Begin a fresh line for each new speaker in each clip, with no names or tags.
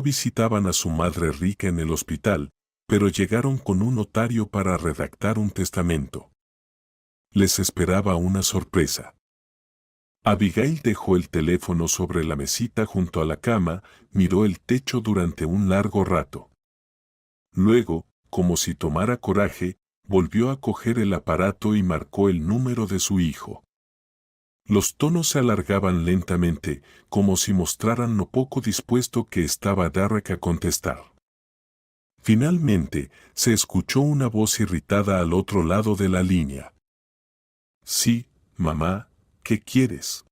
visitaban a su madre rica en el hospital, pero llegaron con un notario para redactar un testamento. Les esperaba una sorpresa. Abigail dejó el teléfono sobre la mesita junto a la cama, miró el techo durante un largo rato. Luego, como si tomara coraje, volvió a coger el aparato y marcó el número de su hijo. Los tonos se alargaban lentamente, como si mostraran lo poco dispuesto que estaba Derek a contestar. Finalmente, se escuchó una voz irritada al otro lado de la línea. Sí, mamá, ¿qué quieres?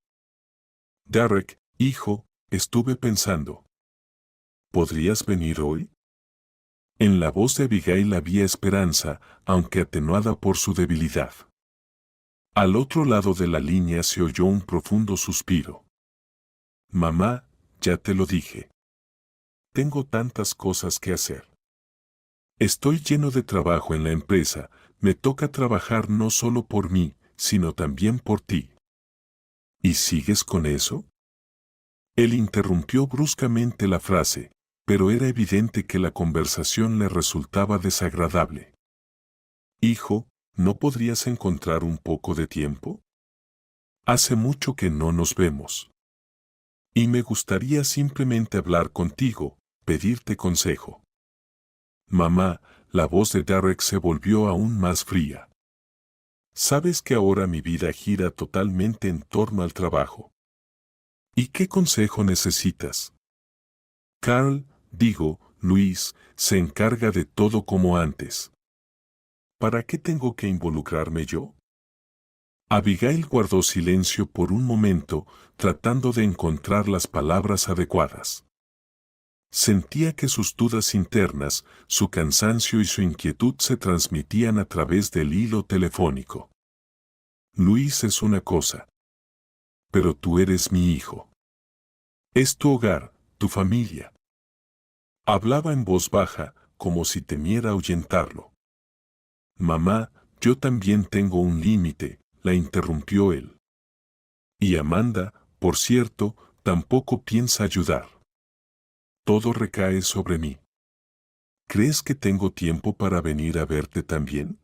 Derek, hijo, estuve pensando. ¿Podrías venir hoy? En la voz de Abigail había esperanza, aunque atenuada por su debilidad. Al otro lado de la línea se oyó un profundo suspiro. Mamá, ya te lo dije. Tengo tantas cosas que hacer. Estoy lleno de trabajo en la empresa, me toca trabajar no solo por mí, sino también por ti. ¿Y sigues con eso? Él interrumpió bruscamente la frase, pero era evidente que la conversación le resultaba desagradable. Hijo, ¿no podrías encontrar un poco de tiempo? Hace mucho que no nos vemos. Y me gustaría simplemente hablar contigo, pedirte consejo. Mamá, la voz de Derek se volvió aún más fría. Sabes que ahora mi vida gira totalmente en torno al trabajo. ¿Y qué consejo necesitas? Carl, Luis, se encarga de todo como antes. ¿Para qué tengo que involucrarme yo? Abigail guardó silencio por un momento, tratando de encontrar las palabras adecuadas. Sentía que sus dudas internas, su cansancio y su inquietud se transmitían a través del hilo telefónico. Luis es una cosa. Pero tú eres mi hijo. Es tu hogar, tu familia. Hablaba en voz baja, como si temiera ahuyentarlo. Mamá, yo también tengo un límite, la interrumpió él. Y Amanda, por cierto, tampoco piensa ayudar. Todo recae sobre mí. ¿Crees que tengo tiempo para venir a verte también?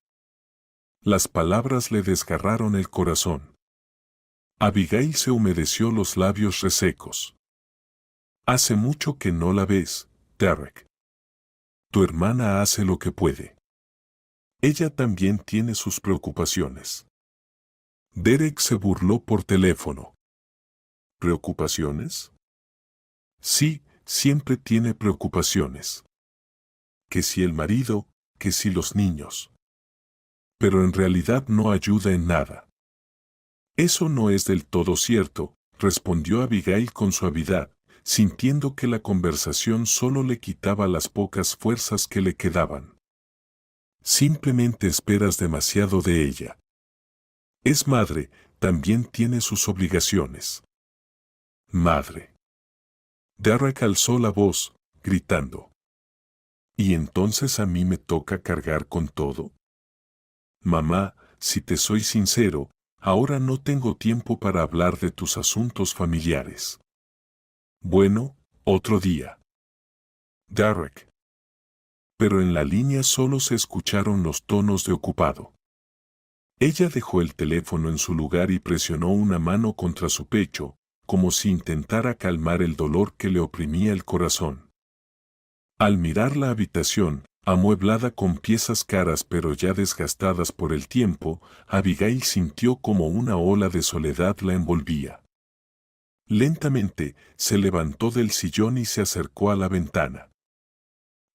Las palabras le desgarraron el corazón. Abigail se humedeció los labios resecos. Hace mucho que no la ves, Derek. Tu hermana hace lo que puede. Ella también tiene sus preocupaciones. Derek se burló por teléfono. ¿Preocupaciones? Sí, siempre tiene preocupaciones. Que si el marido, que si los niños. Pero en realidad no ayuda en nada. Eso no es del todo cierto, respondió Abigail con suavidad, sintiendo que la conversación solo le quitaba las pocas fuerzas que le quedaban. Simplemente esperas demasiado de ella. Es madre, también tiene sus obligaciones. Madre. Derek alzó la voz, gritando. ¿Y entonces a mí me toca cargar con todo? Mamá, si te soy sincero, ahora no tengo tiempo para hablar de tus asuntos familiares. Bueno, otro día. Derek. Pero en la línea solo se escucharon los tonos de ocupado. Ella dejó el teléfono en su lugar y presionó una mano contra su pecho, como si intentara calmar el dolor que le oprimía el corazón. Al mirar la habitación, amueblada con piezas caras pero ya desgastadas por el tiempo, Abigail sintió como una ola de soledad la envolvía. Lentamente, se levantó del sillón y se acercó a la ventana.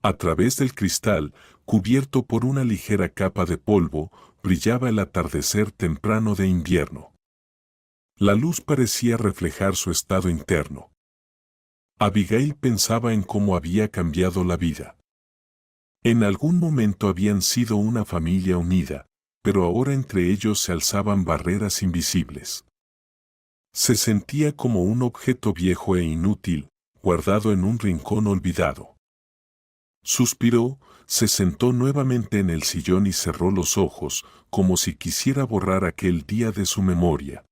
A través del cristal, cubierto por una ligera capa de polvo, brillaba el atardecer temprano de invierno. La luz parecía reflejar su estado interno. Abigail pensaba en cómo había cambiado la vida. En algún momento habían sido una familia unida, pero ahora entre ellos se alzaban barreras invisibles. Se sentía como un objeto viejo e inútil, guardado en un rincón olvidado. Suspiró, se sentó nuevamente en el sillón y cerró los ojos, como si quisiera borrar aquel día de su memoria.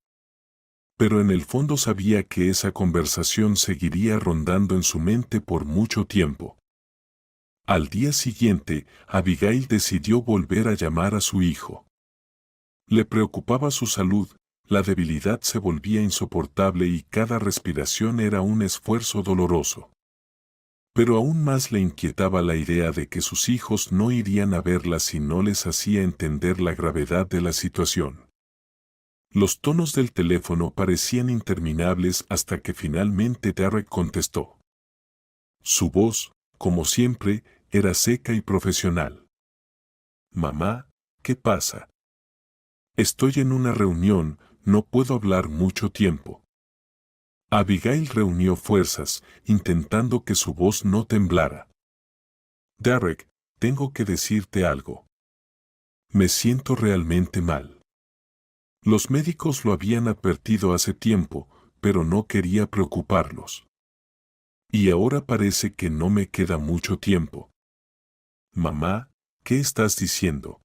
Pero en el fondo sabía que esa conversación seguiría rondando en su mente por mucho tiempo. Al día siguiente, Abigail decidió volver a llamar a su hijo. Le preocupaba su salud, la debilidad se volvía insoportable y cada respiración era un esfuerzo doloroso. Pero aún más le inquietaba la idea de que sus hijos no irían a verla si no les hacía entender la gravedad de la situación. Los tonos del teléfono parecían interminables hasta que finalmente Derek contestó. Su voz, como siempre, era seca y profesional. Mamá, ¿qué pasa? Estoy en una reunión, no puedo hablar mucho tiempo. Abigail reunió fuerzas, intentando que su voz no temblara. Derek, tengo que decirte algo. Me siento realmente mal. Los médicos lo habían advertido hace tiempo, pero no quería preocuparlos. Y ahora parece que no me queda mucho tiempo. Mamá, ¿qué estás diciendo?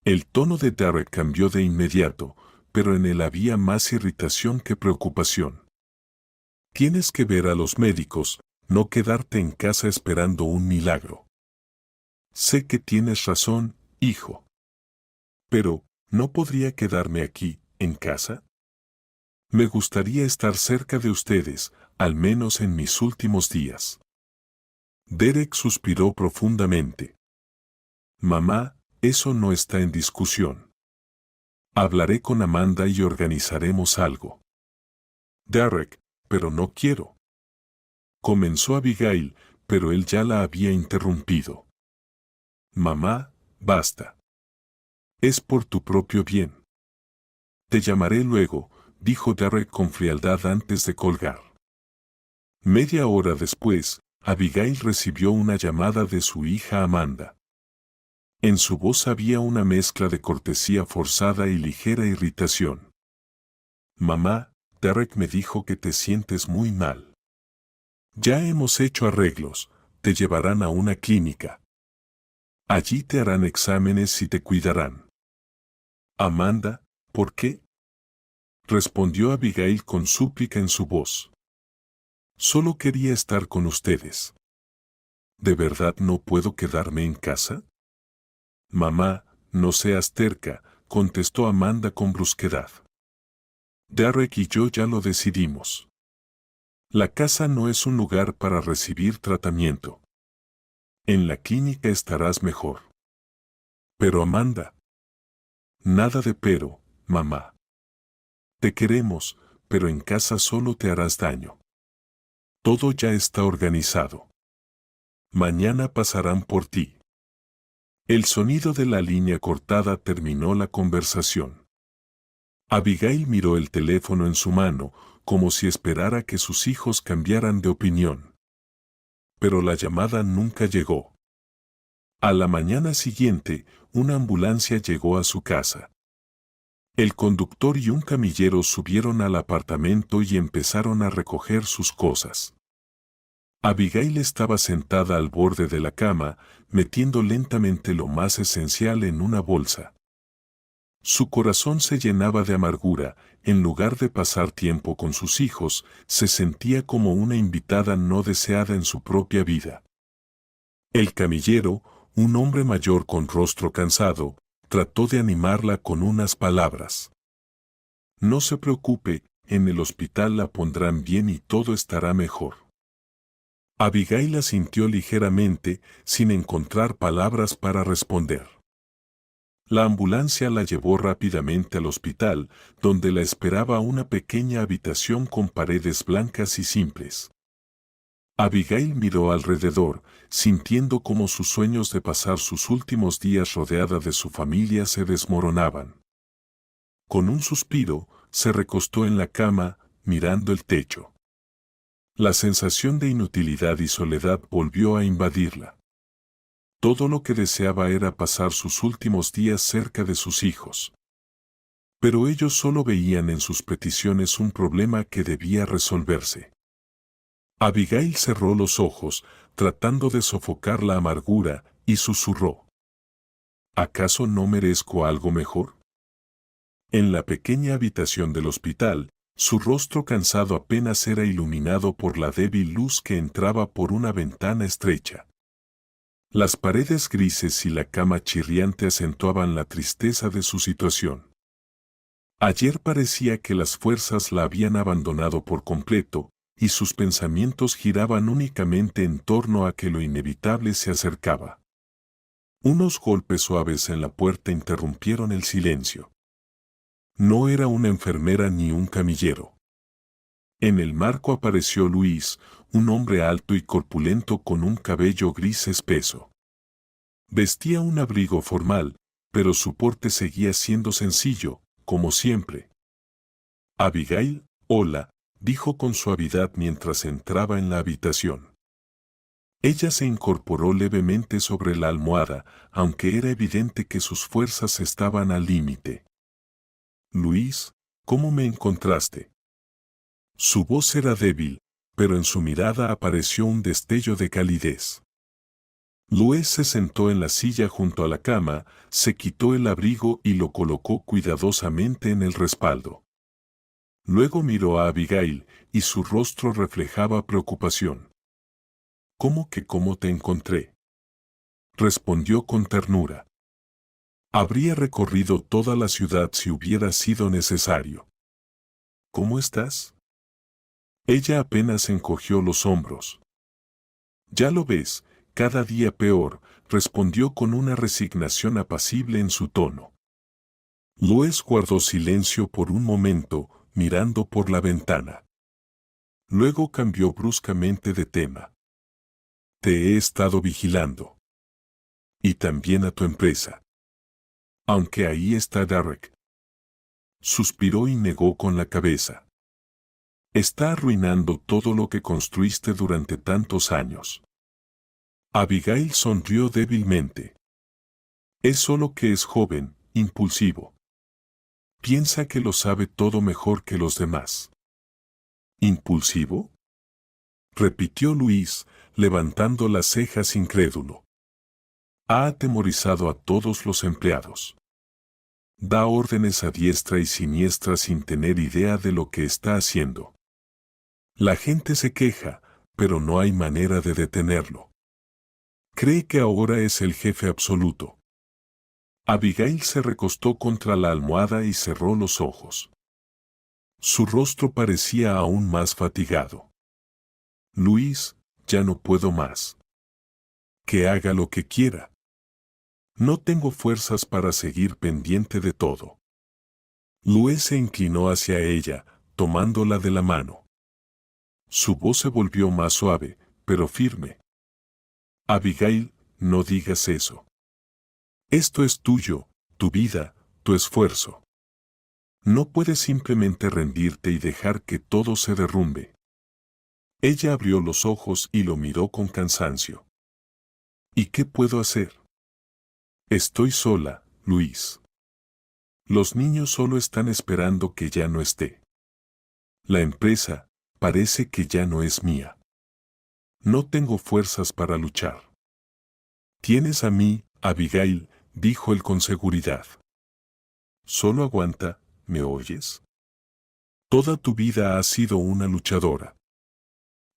El tono de Derek cambió de inmediato, pero en él había más irritación que preocupación. Tienes que ver a los médicos, no quedarte en casa esperando un milagro. Sé que tienes razón, hijo. Pero, ¿no podría quedarme aquí, en casa? Me gustaría estar cerca de ustedes, al menos en mis últimos días. Derek suspiró profundamente. Mamá, eso no está en discusión. Hablaré con Amanda y organizaremos algo. Derek, pero no quiero. Comenzó Abigail, pero él ya la había interrumpido. Mamá, basta. Es por tu propio bien. Te llamaré luego, dijo Derek con frialdad antes de colgar. Media hora después, Abigail recibió una llamada de su hija Amanda. En su voz había una mezcla de cortesía forzada y ligera irritación. Mamá, Derek me dijo que te sientes muy mal. Ya hemos hecho arreglos, te llevarán a una clínica. Allí te harán exámenes y te cuidarán. Amanda, ¿por qué? Respondió Abigail con súplica en su voz. Solo quería estar con ustedes. ¿De verdad no puedo quedarme en casa? Mamá, no seas terca, contestó Amanda con brusquedad. Derek y yo ya lo decidimos. La casa no es un lugar para recibir tratamiento. En la clínica estarás mejor. Pero Amanda. Nada de pero, mamá. Te queremos, pero en casa solo te harás daño. Todo ya está organizado. Mañana pasarán por ti. El sonido de la línea cortada terminó la conversación. Abigail miró el teléfono en su mano, como si esperara que sus hijos cambiaran de opinión. Pero la llamada nunca llegó. A la mañana siguiente, una ambulancia llegó a su casa. El conductor y un camillero subieron al apartamento y empezaron a recoger sus cosas. Abigail estaba sentada al borde de la cama, metiendo lentamente lo más esencial en una bolsa. Su corazón se llenaba de amargura, en lugar de pasar tiempo con sus hijos, se sentía como una invitada no deseada en su propia vida. El camillero, un hombre mayor con rostro cansado, trató de animarla con unas palabras. No se preocupe, en el hospital la pondrán bien y todo estará mejor. Abigail asintió ligeramente, sin encontrar palabras para responder. La ambulancia la llevó rápidamente al hospital, donde la esperaba una pequeña habitación con paredes blancas y simples. Abigail miró alrededor, sintiendo cómo sus sueños de pasar sus últimos días rodeada de su familia se desmoronaban. Con un suspiro, se recostó en la cama, mirando el techo. La sensación de inutilidad y soledad volvió a invadirla. Todo lo que deseaba era pasar sus últimos días cerca de sus hijos. Pero ellos solo veían en sus peticiones un problema que debía resolverse. Abigail cerró los ojos, tratando de sofocar la amargura, y susurró. ¿Acaso no merezco algo mejor? En la pequeña habitación del hospital, Su rostro cansado apenas era iluminado por la débil luz que entraba por una ventana estrecha. Las paredes grises y la cama chirriante acentuaban la tristeza de su situación. Ayer parecía que las fuerzas la habían abandonado por completo, y sus pensamientos giraban únicamente en torno a que lo inevitable se acercaba. Unos golpes suaves en la puerta interrumpieron el silencio. No era una enfermera ni un camillero. En el marco apareció Luis, un hombre alto y corpulento con un cabello gris espeso. Vestía un abrigo formal, pero su porte seguía siendo sencillo, como siempre. Abigail, hola, dijo con suavidad mientras entraba en la habitación. Ella se incorporó levemente sobre la almohada, aunque era evidente que sus fuerzas estaban al límite. Luis, ¿cómo me encontraste? Su voz era débil, pero en su mirada apareció un destello de calidez. Luis se sentó en la silla junto a la cama, se quitó el abrigo y lo colocó cuidadosamente en el respaldo. Luego miró a Abigail, y su rostro reflejaba preocupación. ¿Cómo te encontré? Respondió con ternura. Habría recorrido toda la ciudad si hubiera sido necesario. ¿Cómo estás? Ella apenas encogió los hombros. Ya lo ves, cada día peor, respondió con una resignación apacible en su tono. Luis guardó silencio por un momento, mirando por la ventana. Luego cambió bruscamente de tema. Te he estado vigilando. Y también a tu empresa. Aunque ahí está Derek. Suspiró y negó con la cabeza. Está arruinando todo lo que construiste durante tantos años. Abigail sonrió débilmente. Es solo que es joven, impulsivo. Piensa que lo sabe todo mejor que los demás. ¿Impulsivo? Repitió Luis, levantando las cejas incrédulo. Ha atemorizado a todos los empleados. Da órdenes a diestra y siniestra sin tener idea de lo que está haciendo. La gente se queja, pero no hay manera de detenerlo. Cree que ahora es el jefe absoluto. Abigail se recostó contra la almohada y cerró los ojos. Su rostro parecía aún más fatigado. Luis, ya no puedo más. Que haga lo que quiera. No tengo fuerzas para seguir pendiente de todo. Luis se inclinó hacia ella, tomándola de la mano. Su voz se volvió más suave, pero firme. Abigail, no digas eso. Esto es tuyo, tu vida, tu esfuerzo. No puedes simplemente rendirte y dejar que todo se derrumbe. Ella abrió los ojos y lo miró con cansancio. ¿Y qué puedo hacer? Estoy sola, Luis. Los niños solo están esperando que ya no esté. La empresa, parece que ya no es mía. No tengo fuerzas para luchar. Tienes a mí, Abigail, dijo él con seguridad. Solo aguanta, ¿me oyes? Toda tu vida has sido una luchadora.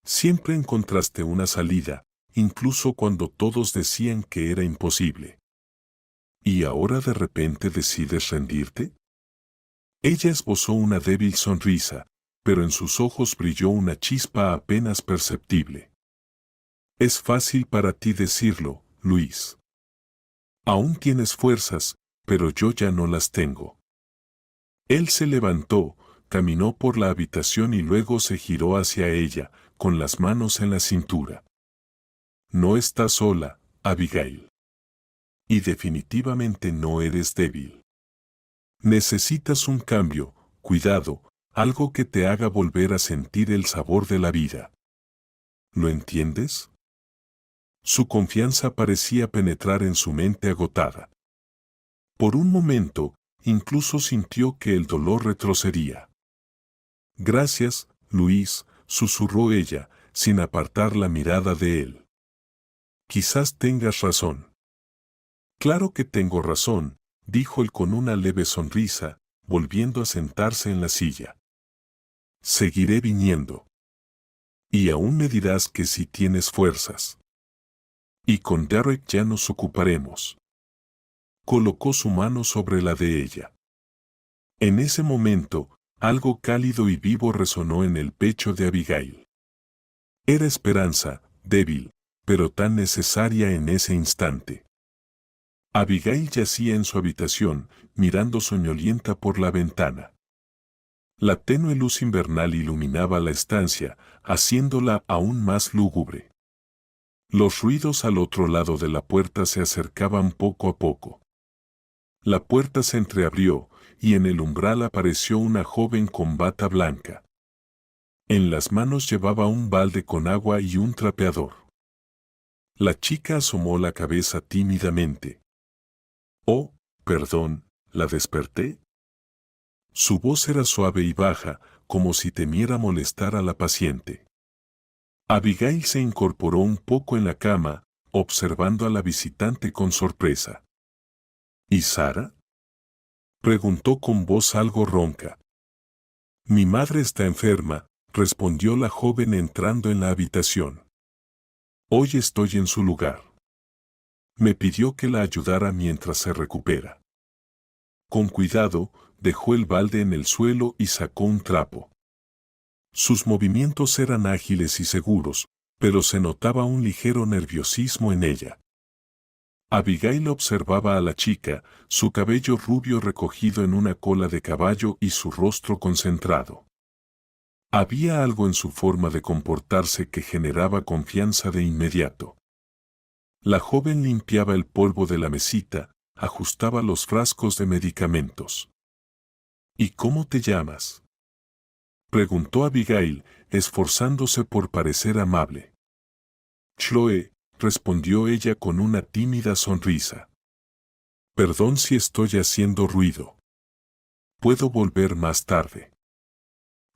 Siempre encontraste una salida, incluso cuando todos decían que era imposible. ¿Y ahora de repente decides rendirte? Ella esbozó una débil sonrisa, pero en sus ojos brilló una chispa apenas perceptible. Es fácil para ti decirlo, Luis. Aún tienes fuerzas, pero yo ya no las tengo. Él se levantó, caminó por la habitación y luego se giró hacia ella, con las manos en la cintura. No estás sola, Abigail. Y definitivamente no eres débil. Necesitas un cambio, cuidado, algo que te haga volver a sentir el sabor de la vida. ¿Lo entiendes? Su confianza parecía penetrar en su mente agotada. Por un momento, incluso sintió que el dolor retrocedía. Gracias, Luis, susurró ella, sin apartar la mirada de él. Quizás tengas razón. Claro que tengo razón, dijo él con una leve sonrisa, volviendo a sentarse en la silla. Seguiré viniendo. Y aún me dirás que si tienes fuerzas. Y con Derek ya nos ocuparemos. Colocó su mano sobre la de ella. En ese momento, algo cálido y vivo resonó en el pecho de Abigail. Era esperanza, débil, pero tan necesaria en ese instante. Abigail yacía en su habitación, mirando soñolienta por la ventana. La tenue luz invernal iluminaba la estancia, haciéndola aún más lúgubre. Los ruidos al otro lado de la puerta se acercaban poco a poco. La puerta se entreabrió, y en el umbral apareció una joven con bata blanca. En las manos llevaba un balde con agua y un trapeador. La chica asomó la cabeza tímidamente. «Oh, perdón, ¿la desperté?» Su voz era suave y baja, como si temiera molestar a la paciente. Abigail se incorporó un poco en la cama, observando a la visitante con sorpresa. «¿Y Sara?», preguntó con voz algo ronca. «Mi madre está enferma», respondió la joven entrando en la habitación. «Hoy estoy en su lugar. Me pidió que la ayudara mientras se recupera». Con cuidado, dejó el balde en el suelo y sacó un trapo. Sus movimientos eran ágiles y seguros, pero se notaba un ligero nerviosismo en ella. Abigail observaba a la chica, su cabello rubio recogido en una cola de caballo y su rostro concentrado. Había algo en su forma de comportarse que generaba confianza de inmediato. La joven limpiaba el polvo de la mesita, ajustaba los frascos de medicamentos. «¿Y cómo te llamas?», preguntó Abigail, esforzándose por parecer amable. «Chloe», respondió ella con una tímida sonrisa. «Perdón si estoy haciendo ruido. ¿Puedo volver más tarde?».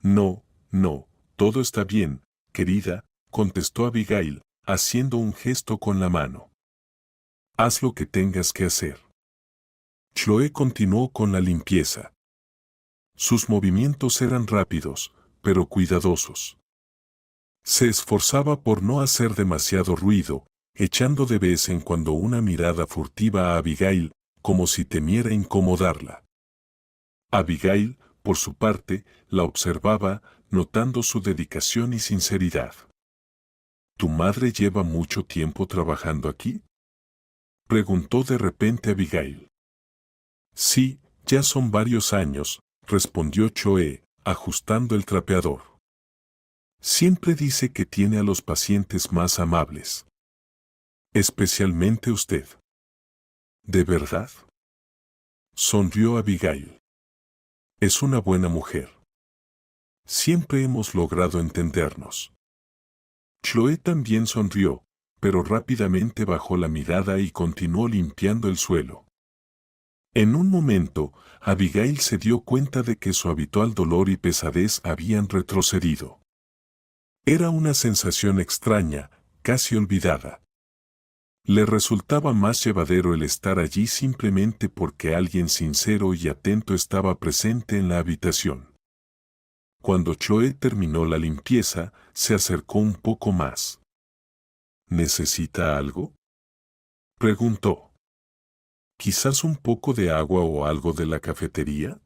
«No, no, todo está bien, querida», contestó Abigail, haciendo un gesto con la mano. «Haz lo que tengas que hacer». Chloe continuó con la limpieza. Sus movimientos eran rápidos, pero cuidadosos. Se esforzaba por no hacer demasiado ruido, echando de vez en cuando una mirada furtiva a Abigail, como si temiera incomodarla. Abigail, por su parte, la observaba, notando su dedicación y sinceridad. «¿Tu madre lleva mucho tiempo trabajando aquí?», preguntó de repente Abigail. «Sí, ya son varios años», respondió Chloe, ajustando el trapeador. «Siempre dice que tiene a los pacientes más amables. Especialmente usted». «¿De verdad?», sonrió Abigail. «Es una buena mujer. Siempre hemos logrado entendernos». Chloe también sonrió, pero rápidamente bajó la mirada y continuó limpiando el suelo. En un momento, Abigail se dio cuenta de que su habitual dolor y pesadez habían retrocedido. Era una sensación extraña, casi olvidada. Le resultaba más llevadero el estar allí simplemente porque alguien sincero y atento estaba presente en la habitación. Cuando Chloe terminó la limpieza, se acercó un poco más. «¿Necesita algo?», preguntó. «¿Quizás un poco de agua o algo de la cafetería?».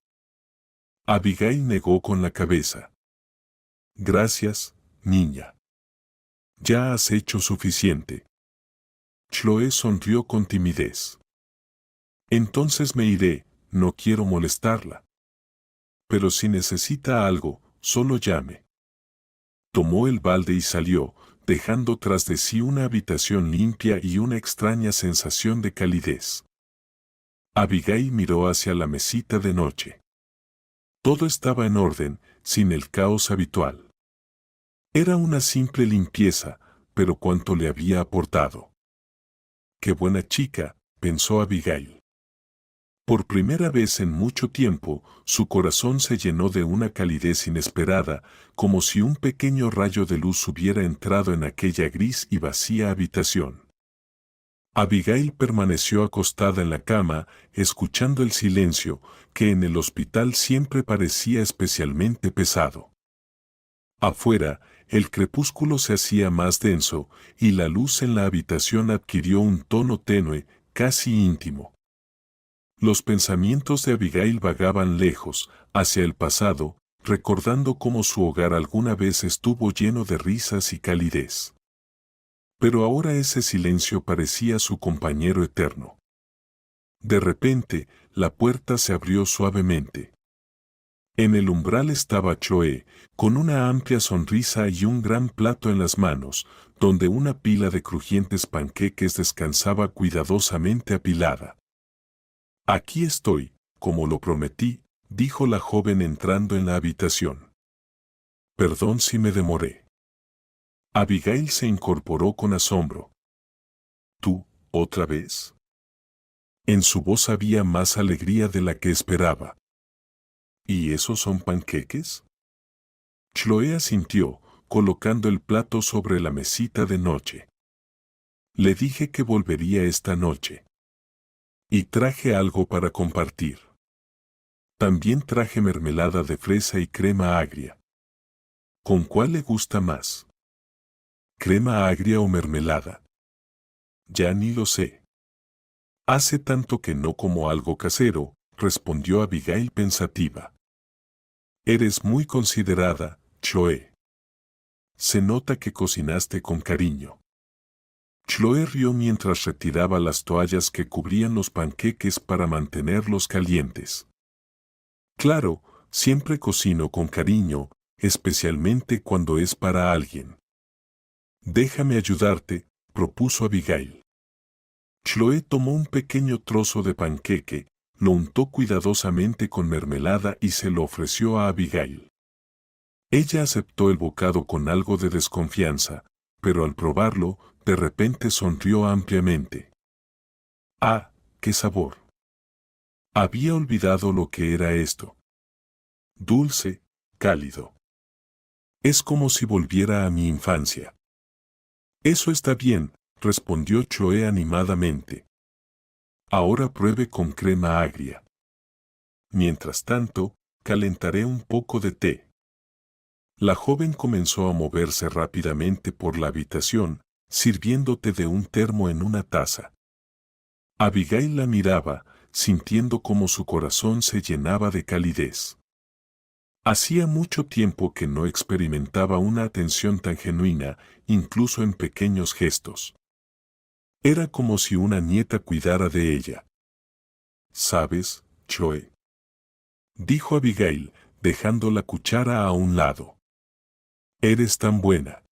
Abigail negó con la cabeza. «Gracias, niña. Ya has hecho suficiente». Chloe sonrió con timidez. «Entonces me iré, no quiero molestarla. Pero si necesita algo, solo llame». Tomó el balde y salió, dejando tras de sí una habitación limpia y una extraña sensación de calidez. Abigail miró hacia la mesita de noche. Todo estaba en orden, sin el caos habitual. Era una simple limpieza, pero cuánto le había aportado. «Qué buena chica», pensó Abigail. Por primera vez en mucho tiempo, su corazón se llenó de una calidez inesperada, como si un pequeño rayo de luz hubiera entrado en aquella gris y vacía habitación. Abigail permaneció acostada en la cama, escuchando el silencio, que en el hospital siempre parecía especialmente pesado. Afuera, el crepúsculo se hacía más denso, y la luz en la habitación adquirió un tono tenue, casi íntimo. Los pensamientos de Abigail vagaban lejos, hacia el pasado, recordando cómo su hogar alguna vez estuvo lleno de risas y calidez. Pero ahora ese silencio parecía su compañero eterno. De repente, la puerta se abrió suavemente. En el umbral estaba Choe, con una amplia sonrisa y un gran plato en las manos, donde una pila de crujientes panqueques descansaba cuidadosamente apilada. «Aquí estoy, como lo prometí», dijo la joven entrando en la habitación. «Perdón si me demoré». Abigail se incorporó con asombro. «¿Tú, otra vez?». En su voz había más alegría de la que esperaba. «¿Y esos son panqueques?». Chloe asintió, colocando el plato sobre la mesita de noche. «Le dije que volvería esta noche. Y traje algo para compartir. También traje mermelada de fresa y crema agria». «¿Con cuál le gusta más? ¿Crema agria o mermelada?». «Ya ni lo sé. Hace tanto que no como algo casero», respondió Abigail pensativa. «Eres muy considerada, Chloe. Se nota que cocinaste con cariño». Chloe rió mientras retiraba las toallas que cubrían los panqueques para mantenerlos calientes. «Claro, siempre cocino con cariño, especialmente cuando es para alguien». «Déjame ayudarte», propuso Abigail. Chloe tomó un pequeño trozo de panqueque, lo untó cuidadosamente con mermelada y se lo ofreció a Abigail. Ella aceptó el bocado con algo de desconfianza, pero al probarlo, de repente sonrió ampliamente. ¡Ah, qué sabor! Había olvidado lo que era esto. Dulce, cálido. Es como si volviera a mi infancia. «Eso está bien», respondió Chloe animadamente. «Ahora pruebe con crema agria. Mientras tanto, calentaré un poco de té». La joven comenzó a moverse rápidamente por la habitación, sirviéndote de un termo en una taza. Abigail la miraba, sintiendo cómo su corazón se llenaba de calidez. Hacía mucho tiempo que no experimentaba una atención tan genuina, incluso en pequeños gestos. Era como si una nieta cuidara de ella. «¿Sabes, Chloe?», dijo Abigail, dejando la cuchara a un lado. «Eres tan buena.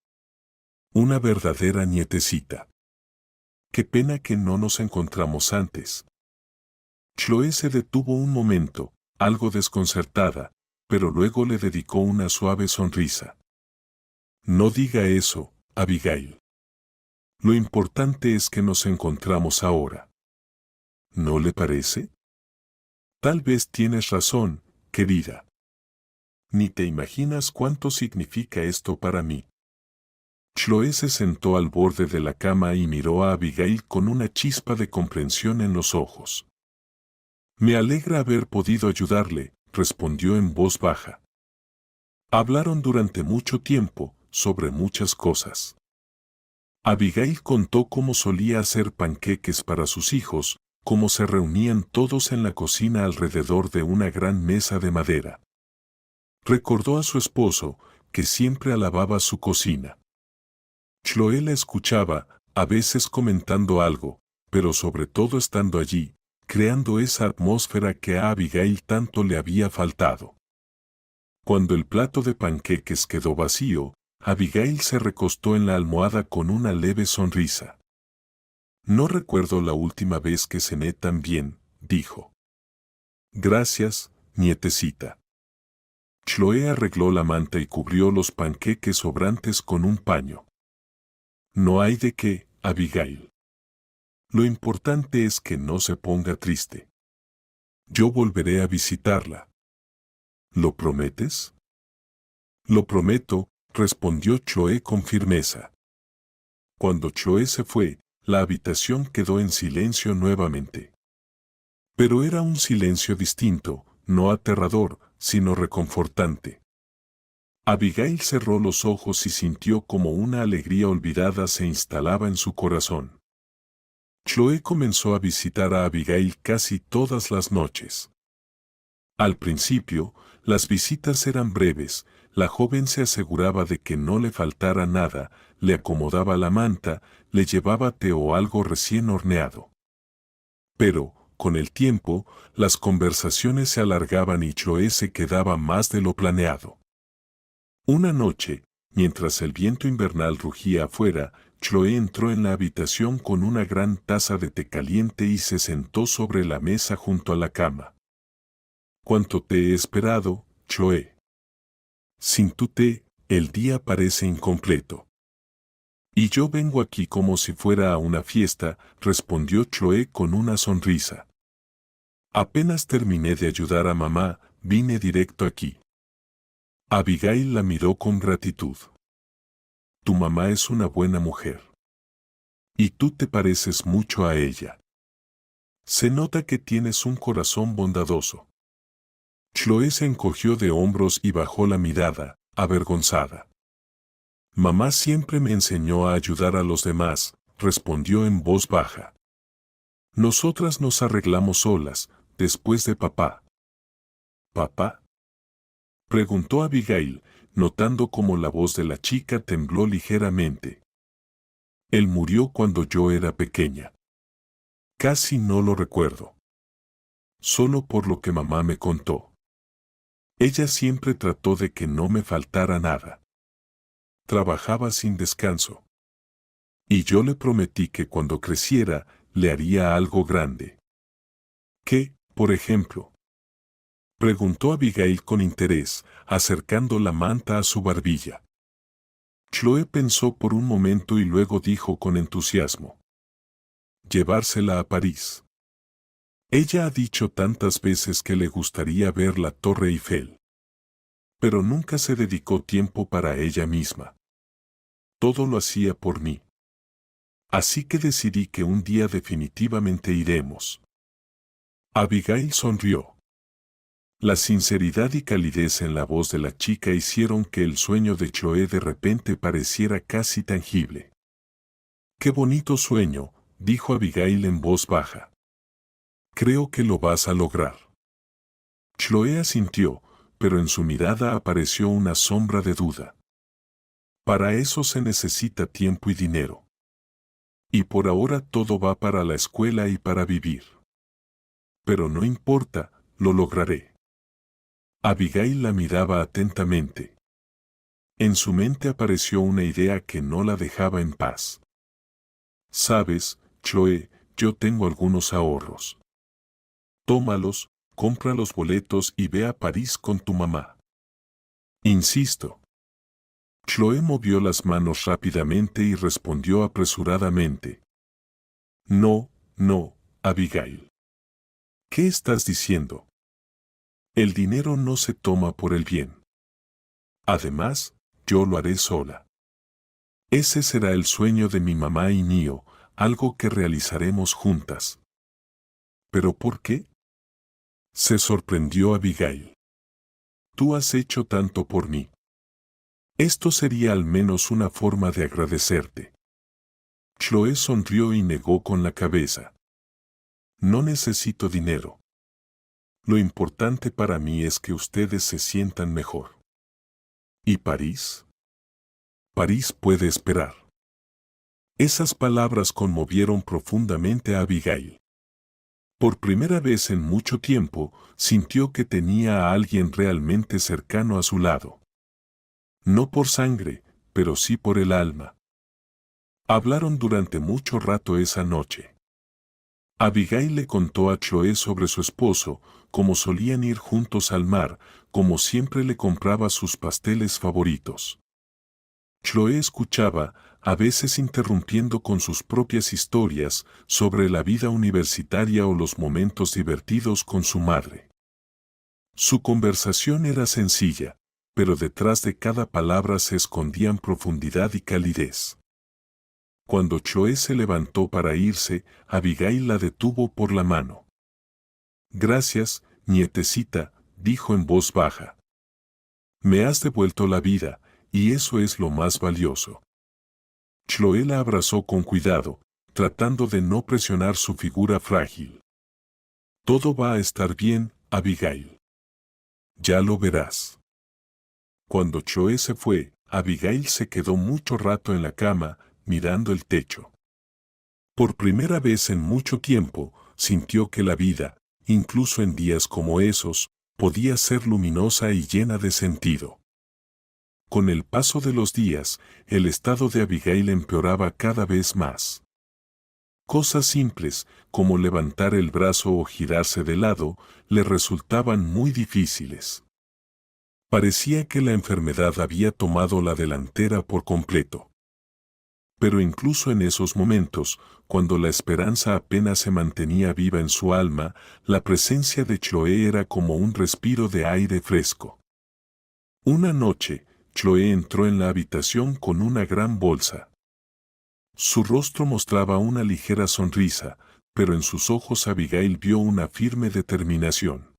Una verdadera nietecita. Qué pena que no nos encontramos antes». Chloe se detuvo un momento, algo desconcertada, pero luego le dedicó una suave sonrisa. «No diga eso, Abigail. Lo importante es que nos encontramos ahora. ¿No le parece? Tal vez tienes razón, querida. Ni te imaginas cuánto significa esto para mí». Chloe se sentó al borde de la cama y miró a Abigail con una chispa de comprensión en los ojos. «Me alegra haber podido ayudarle», respondió en voz baja. Hablaron durante mucho tiempo, sobre muchas cosas. Abigail contó cómo solía hacer panqueques para sus hijos, cómo se reunían todos en la cocina alrededor de una gran mesa de madera. Recordó a su esposo, que siempre alababa su cocina. Chloe la escuchaba, a veces comentando algo, pero sobre todo estando allí, creando esa atmósfera que a Abigail tanto le había faltado. Cuando el plato de panqueques quedó vacío, Abigail se recostó en la almohada con una leve sonrisa. «No recuerdo la última vez que cené tan bien», dijo. «Gracias, nietecita». Chloe arregló la manta y cubrió los panqueques sobrantes con un paño. «No hay de qué, Abigail. Lo importante es que no se ponga triste. Yo volveré a visitarla». «¿Lo prometes?». «Lo prometo», respondió Chloe con firmeza. Cuando Chloe se fue, la habitación quedó en silencio nuevamente. Pero era un silencio distinto, no aterrador, sino reconfortante. Abigail cerró los ojos y sintió como una alegría olvidada se instalaba en su corazón. Chloe comenzó a visitar a Abigail casi todas las noches. Al principio, las visitas eran breves, la joven se aseguraba de que no le faltara nada, le acomodaba la manta, le llevaba té o algo recién horneado. Pero, con el tiempo, las conversaciones se alargaban y Chloe se quedaba más de lo planeado. Una noche, mientras el viento invernal rugía afuera, Chloe entró en la habitación con una gran taza de té caliente y se sentó sobre la mesa junto a la cama. «¿Cuánto te he esperado, Chloe? Sin tu té, el día parece incompleto». «Y yo vengo aquí como si fuera a una fiesta», respondió Chloe con una sonrisa. «Apenas terminé de ayudar a mamá, vine directo aquí». Abigail la miró con gratitud. «Tu mamá es una buena mujer. Y tú te pareces mucho a ella. Se nota que tienes un corazón bondadoso». Chloe se encogió de hombros y bajó la mirada, avergonzada. «Mamá siempre me enseñó a ayudar a los demás», respondió en voz baja. «Nosotras nos arreglamos solas, después de papá». «¿Papá?», preguntó Abigail, notando cómo la voz de la chica tembló ligeramente. «Él murió cuando yo era pequeña. Casi no lo recuerdo. Solo por lo que mamá me contó. Ella siempre trató de que no me faltara nada. Trabajaba sin descanso. Y yo le prometí que cuando creciera, le haría algo grande». «¿Qué, por ejemplo?», preguntó Abigail con interés, acercando la manta a su barbilla. Chloe pensó por un momento y luego dijo con entusiasmo: «Llevársela a París. Ella ha dicho tantas veces que le gustaría ver la Torre Eiffel. Pero nunca se dedicó tiempo para ella misma. Todo lo hacía por mí. Así que decidí que un día definitivamente iremos». Abigail sonrió. La sinceridad y calidez en la voz de la chica hicieron que el sueño de Chloe de repente pareciera casi tangible. «Qué bonito sueño», dijo Abigail en voz baja. «Creo que lo vas a lograr». Chloe asintió, pero en su mirada apareció una sombra de duda. «Para eso se necesita tiempo y dinero. Y por ahora todo va para la escuela y para vivir. Pero no importa, lo lograré». Abigail la miraba atentamente. En su mente apareció una idea que no la dejaba en paz. «Sabes, Chloe, yo tengo algunos ahorros. Tómalos, compra los boletos y ve a París con tu mamá». «Insisto». Chloe movió las manos rápidamente y respondió apresuradamente: «No, no, Abigail. ¿Qué estás diciendo? El dinero no se toma por el bien. Además, yo lo haré sola. Ese será el sueño de mi mamá y mío, algo que realizaremos juntas». «¿Pero por qué?», se sorprendió Abigail. «Tú has hecho tanto por mí. Esto sería al menos una forma de agradecerte». Chloe sonrió y negó con la cabeza. «No necesito dinero. Lo importante para mí es que ustedes se sientan mejor». «¿Y París?». «París puede esperar». Esas palabras conmovieron profundamente a Abigail. Por primera vez en mucho tiempo, sintió que tenía a alguien realmente cercano a su lado. No por sangre, pero sí por el alma. Hablaron durante mucho rato esa noche. Abigail le contó a Chloe sobre su esposo, cómo solían ir juntos al mar, cómo siempre le compraba sus pasteles favoritos. Chloe escuchaba, a veces interrumpiendo con sus propias historias sobre la vida universitaria o los momentos divertidos con su madre. Su conversación era sencilla, pero detrás de cada palabra se escondían profundidad y calidez. Cuando Chloe se levantó para irse, Abigail la detuvo por la mano. «Gracias, nietecita», dijo en voz baja. Me has devuelto la vida, y eso es lo más valioso. Chloe la abrazó con cuidado, tratando de no presionar su figura frágil. Todo va a estar bien, Abigail. Ya lo verás. Cuando Chloe se fue, Abigail se quedó mucho rato en la cama, mirando el techo. Por primera vez en mucho tiempo, sintió que la vida, incluso en días como esos, podía ser luminosa y llena de sentido. Con el paso de los días, el estado de Abigail empeoraba cada vez más. Cosas simples, como levantar el brazo o girarse de lado, le resultaban muy difíciles. Parecía que la enfermedad había tomado la delantera por completo. Pero incluso en esos momentos, cuando la esperanza apenas se mantenía viva en su alma, la presencia de Chloe era como un respiro de aire fresco. Una noche, Chloe entró en la habitación con una gran bolsa. Su rostro mostraba una ligera sonrisa, pero en sus ojos Abigail vio una firme determinación.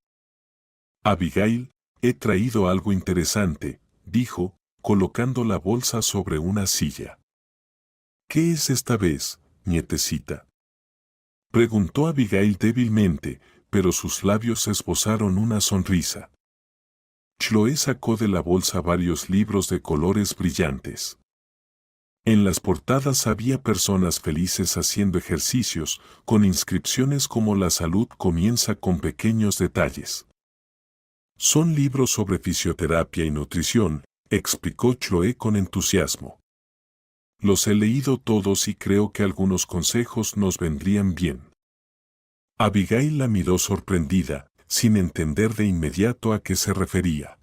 «Abigail, he traído algo interesante», dijo, colocando la bolsa sobre una silla. «¿Qué es esta vez, nietecita?», preguntó Abigail débilmente, pero sus labios esbozaron una sonrisa. Chloe sacó de la bolsa varios libros de colores brillantes. En las portadas había personas felices haciendo ejercicios, con inscripciones como «La salud comienza con pequeños detalles». «Son libros sobre fisioterapia y nutrición», explicó Chloe con entusiasmo. «Los he leído todos y creo que algunos consejos nos vendrían bien». Abigail la miró sorprendida, sin entender de inmediato a qué se refería.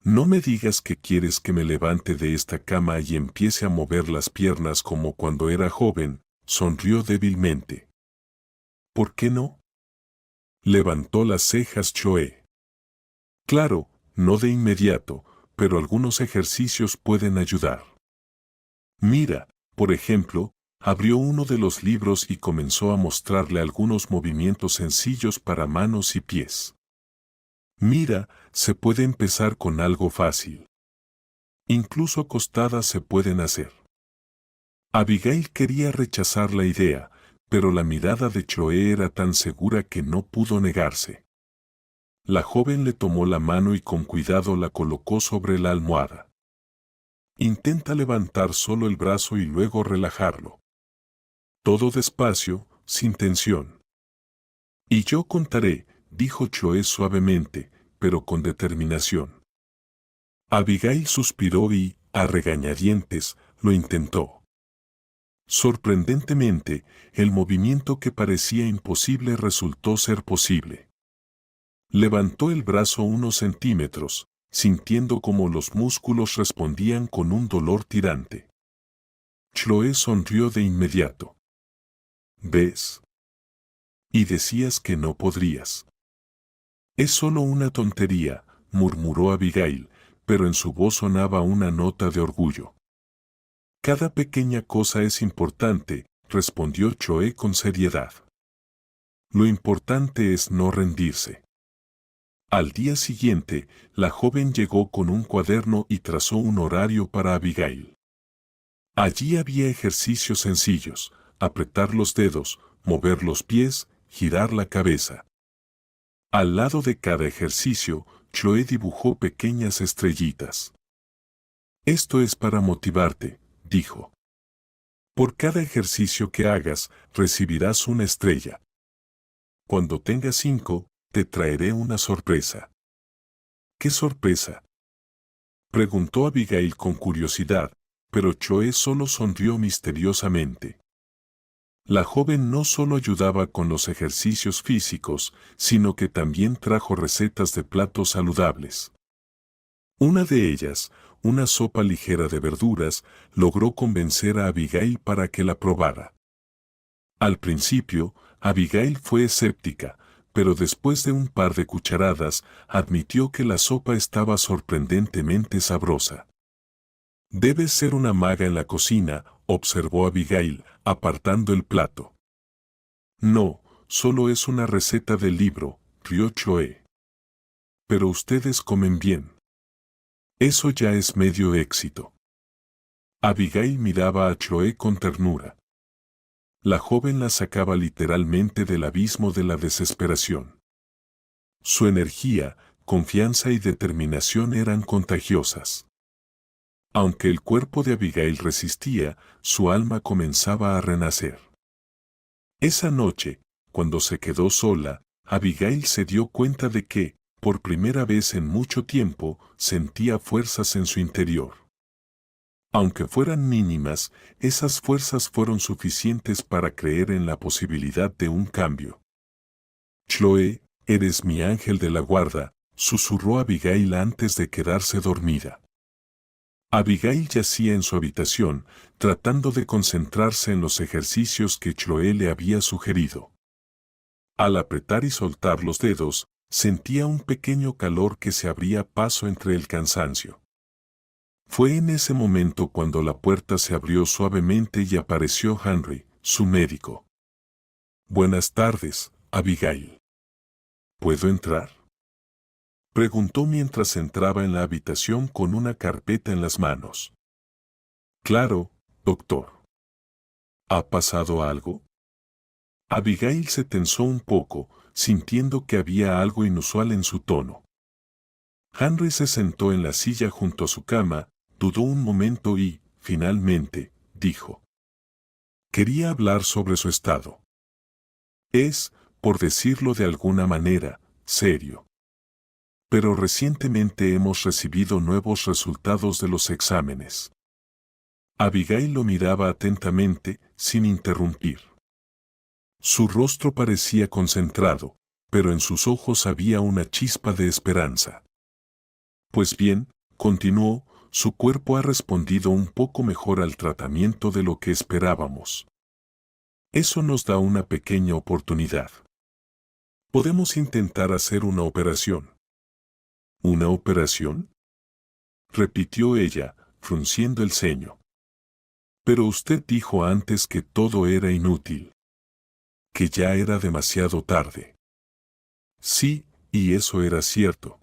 «No me digas que quieres que me levante de esta cama y empiece a mover las piernas como cuando era joven», sonrió débilmente. «¿Por qué no?», levantó las cejas Chloe. «Claro, no de inmediato, pero algunos ejercicios pueden ayudar. Mira, por ejemplo», abrió uno de los libros y comenzó a mostrarle algunos movimientos sencillos para manos y pies. «Mira, se puede empezar con algo fácil. Incluso acostadas se pueden hacer». Abigail quería rechazar la idea, pero la mirada de Chloe era tan segura que no pudo negarse. La joven le tomó la mano y con cuidado la colocó sobre la almohada. «Intenta levantar solo el brazo y luego relajarlo. Todo despacio, sin tensión». «Y yo contaré», dijo Chloe suavemente, pero con determinación. Abigail suspiró y, a regañadientes, lo intentó. Sorprendentemente, el movimiento que parecía imposible resultó ser posible. Levantó el brazo unos centímetros, sintiendo cómo los músculos respondían con un dolor tirante. Chloe sonrió de inmediato. «¿Ves? Y decías que no podrías». «Es solo una tontería», murmuró Abigail, pero en su voz sonaba una nota de orgullo. «Cada pequeña cosa es importante», respondió Chloe con seriedad. «Lo importante es no rendirse». Al día siguiente, la joven llegó con un cuaderno y trazó un horario para Abigail. Allí había ejercicios sencillos: apretar los dedos, mover los pies, girar la cabeza. Al lado de cada ejercicio, Chloe dibujó pequeñas estrellitas. «Esto es para motivarte», dijo. «Por cada ejercicio que hagas, recibirás una estrella. Cuando tengas 5, te traeré una sorpresa». «¿Qué sorpresa?», preguntó Abigail con curiosidad, pero Chloe solo sonrió misteriosamente. La joven no solo ayudaba con los ejercicios físicos, sino que también trajo recetas de platos saludables. Una de ellas, una sopa ligera de verduras, logró convencer a Abigail para que la probara. Al principio, Abigail fue escéptica, pero después de un par de cucharadas, admitió que la sopa estaba sorprendentemente sabrosa. «Debes ser una maga en la cocina», observó Abigail, apartando el plato. «No, solo es una receta del libro», rió Chloe. «Pero ustedes comen bien». Eso ya es medio éxito. Abigail miraba a Chloe con ternura. La joven la sacaba literalmente del abismo de la desesperación. Su energía, confianza y determinación eran contagiosas. Aunque el cuerpo de Abigail resistía, su alma comenzaba a renacer. Esa noche, cuando se quedó sola, Abigail se dio cuenta de que, por primera vez en mucho tiempo, sentía fuerzas en su interior. Aunque fueran mínimas, esas fuerzas fueron suficientes para creer en la posibilidad de un cambio. Chloe, eres mi ángel de la guarda, susurró Abigail antes de quedarse dormida. Abigail yacía en su habitación, tratando de concentrarse en los ejercicios que Chloe le había sugerido. Al apretar y soltar los dedos, sentía un pequeño calor que se abría paso entre el cansancio. Fue en ese momento cuando la puerta se abrió suavemente y apareció Henry, su médico. «Buenas tardes, Abigail. ¿Puedo entrar?», preguntó mientras entraba en la habitación con una carpeta en las manos. «Claro, doctor». «¿Ha pasado algo?». Abigail se tensó un poco, sintiendo que había algo inusual en su tono. Henry se sentó en la silla junto a su cama, dudó un momento y, finalmente, dijo: «Quería hablar sobre su estado. Es, por decirlo de alguna manera, serio. Pero recientemente hemos recibido nuevos resultados de los exámenes». Abigail lo miraba atentamente, sin interrumpir. Su rostro parecía concentrado, pero en sus ojos había una chispa de esperanza. «Pues bien», continuó, «su cuerpo ha respondido un poco mejor al tratamiento de lo que esperábamos. Eso nos da una pequeña oportunidad. Podemos intentar hacer una operación». «¿Una operación?», repitió ella, frunciendo el ceño. «Pero usted dijo antes que todo era inútil. Que ya era demasiado tarde». «Sí, y eso era cierto.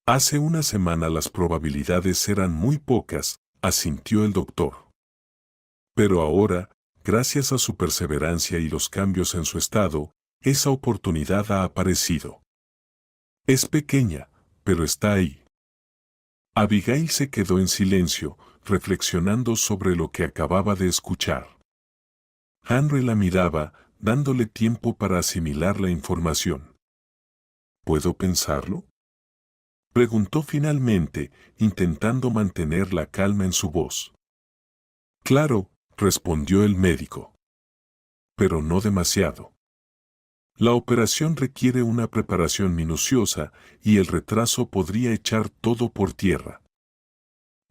Hace una semana las probabilidades eran muy pocas», asintió el doctor. «Pero ahora, gracias a su perseverancia y los cambios en su estado, esa oportunidad ha aparecido. Es pequeña, pero está ahí». Abigail se quedó en silencio, reflexionando sobre lo que acababa de escuchar. Henry la miraba, dándole tiempo para asimilar la información. «¿Puedo pensarlo?», preguntó finalmente, intentando mantener la calma en su voz. «Claro», respondió el médico. «Pero no demasiado. La operación requiere una preparación minuciosa y el retraso podría echar todo por tierra».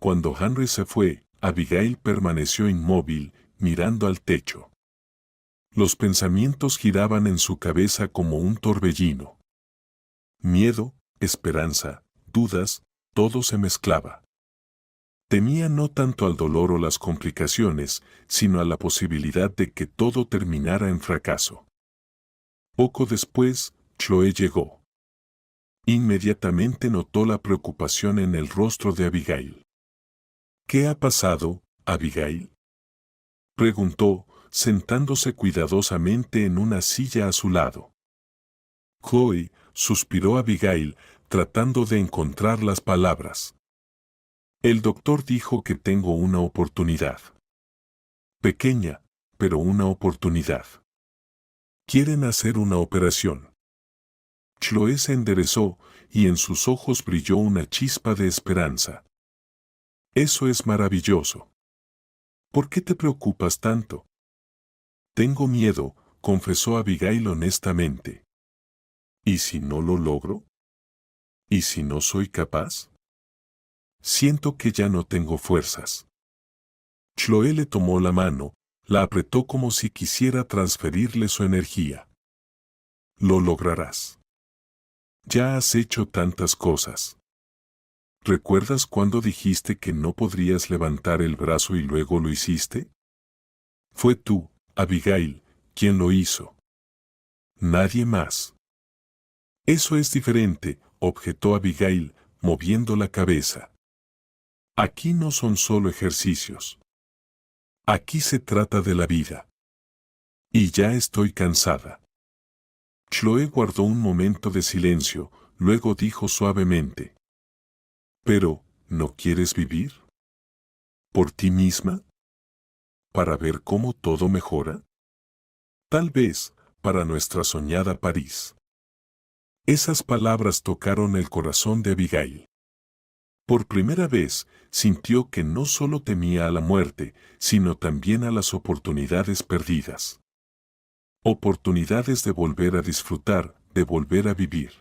Cuando Henry se fue, Abigail permaneció inmóvil, mirando al techo. Los pensamientos giraban en su cabeza como un torbellino. Miedo, esperanza, dudas, todo se mezclaba. Temía no tanto al dolor o las complicaciones, sino a la posibilidad de que todo terminara en fracaso. Poco después, Chloe llegó. Inmediatamente notó la preocupación en el rostro de Abigail. «¿Qué ha pasado, Abigail?», preguntó, sentándose cuidadosamente en una silla a su lado. «Chloe», suspiró Abigail, tratando de encontrar las palabras. «El doctor dijo que tengo una oportunidad. Pequeña, pero una oportunidad. Quieren hacer una operación». Chloe se enderezó, y en sus ojos brilló una chispa de esperanza. «Eso es maravilloso. ¿Por qué te preocupas tanto?». «Tengo miedo», confesó Abigail honestamente. «¿Y si no lo logro? ¿Y si no soy capaz? Siento que ya no tengo fuerzas». Chloe le tomó la mano, la apretó como si quisiera transferirle su energía. «Lo lograrás. Ya has hecho tantas cosas. ¿Recuerdas cuando dijiste que no podrías levantar el brazo y luego lo hiciste? Fue tú, Abigail, quien lo hizo. Nadie más». «Eso es diferente», objetó Abigail, moviendo la cabeza. Aquí no son solo ejercicios. Aquí se trata de la vida. Y ya estoy cansada. Chloe guardó un momento de silencio, luego dijo suavemente. ¿Pero, no quieres vivir? ¿Por ti misma? ¿Para ver cómo todo mejora? Tal vez, para nuestra soñada París. Esas palabras tocaron el corazón de Abigail. Por primera vez, sintió que no solo temía a la muerte, sino también a las oportunidades perdidas. Oportunidades de volver a disfrutar, de volver a vivir.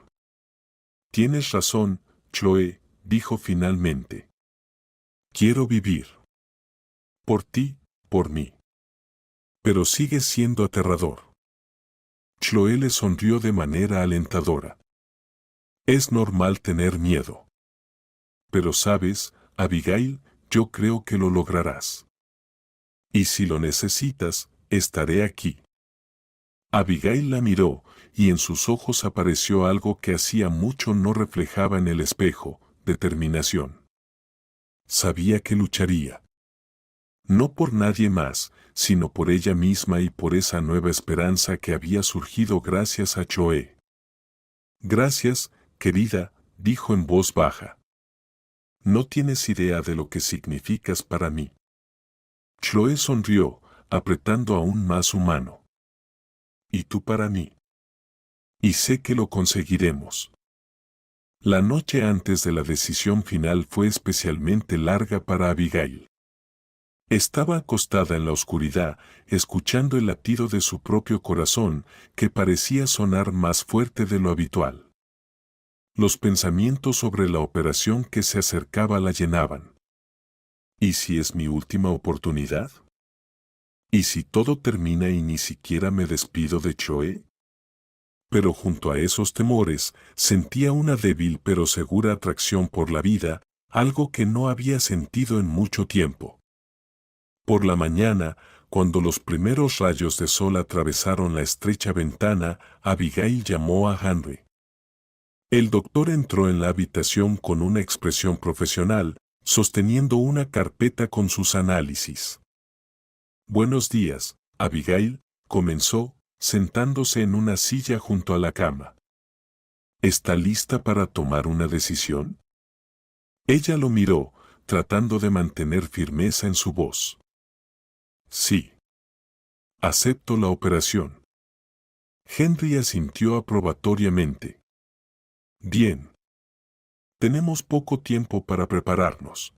Tienes razón, Chloe, dijo finalmente. Quiero vivir. Por ti, por mí. Pero sigue siendo aterrador. Chloe le sonrió de manera alentadora. Es normal tener miedo. Pero sabes, Abigail, yo creo que lo lograrás. Y si lo necesitas, estaré aquí. Abigail la miró, y en sus ojos apareció algo que hacía mucho no reflejaba en el espejo, determinación. Sabía que lucharía. No por nadie más, sino por ella misma y por esa nueva esperanza que había surgido gracias a Chloe. Gracias, querida, dijo en voz baja. No tienes idea de lo que significas para mí. Chloe sonrió, apretando aún más su mano. Y tú para mí. Y sé que lo conseguiremos. La noche antes de la decisión final fue especialmente larga para Abigail. Estaba acostada en la oscuridad, escuchando el latido de su propio corazón, que parecía sonar más fuerte de lo habitual. Los pensamientos sobre la operación que se acercaba la llenaban. ¿Y si es mi última oportunidad? ¿Y si todo termina y ni siquiera me despido de Chloe? Pero junto a esos temores, sentía una débil pero segura atracción por la vida, algo que no había sentido en mucho tiempo. Por la mañana, cuando los primeros rayos de sol atravesaron la estrecha ventana, Abigail llamó a Henry. El doctor entró en la habitación con una expresión profesional, sosteniendo una carpeta con sus análisis. Buenos días, Abigail, comenzó, sentándose en una silla junto a la cama. ¿Está lista para tomar una decisión? Ella lo miró, tratando de mantener firmeza en su voz. Sí. Acepto la operación. Henry asintió aprobatoriamente. Bien. Tenemos poco tiempo para prepararnos.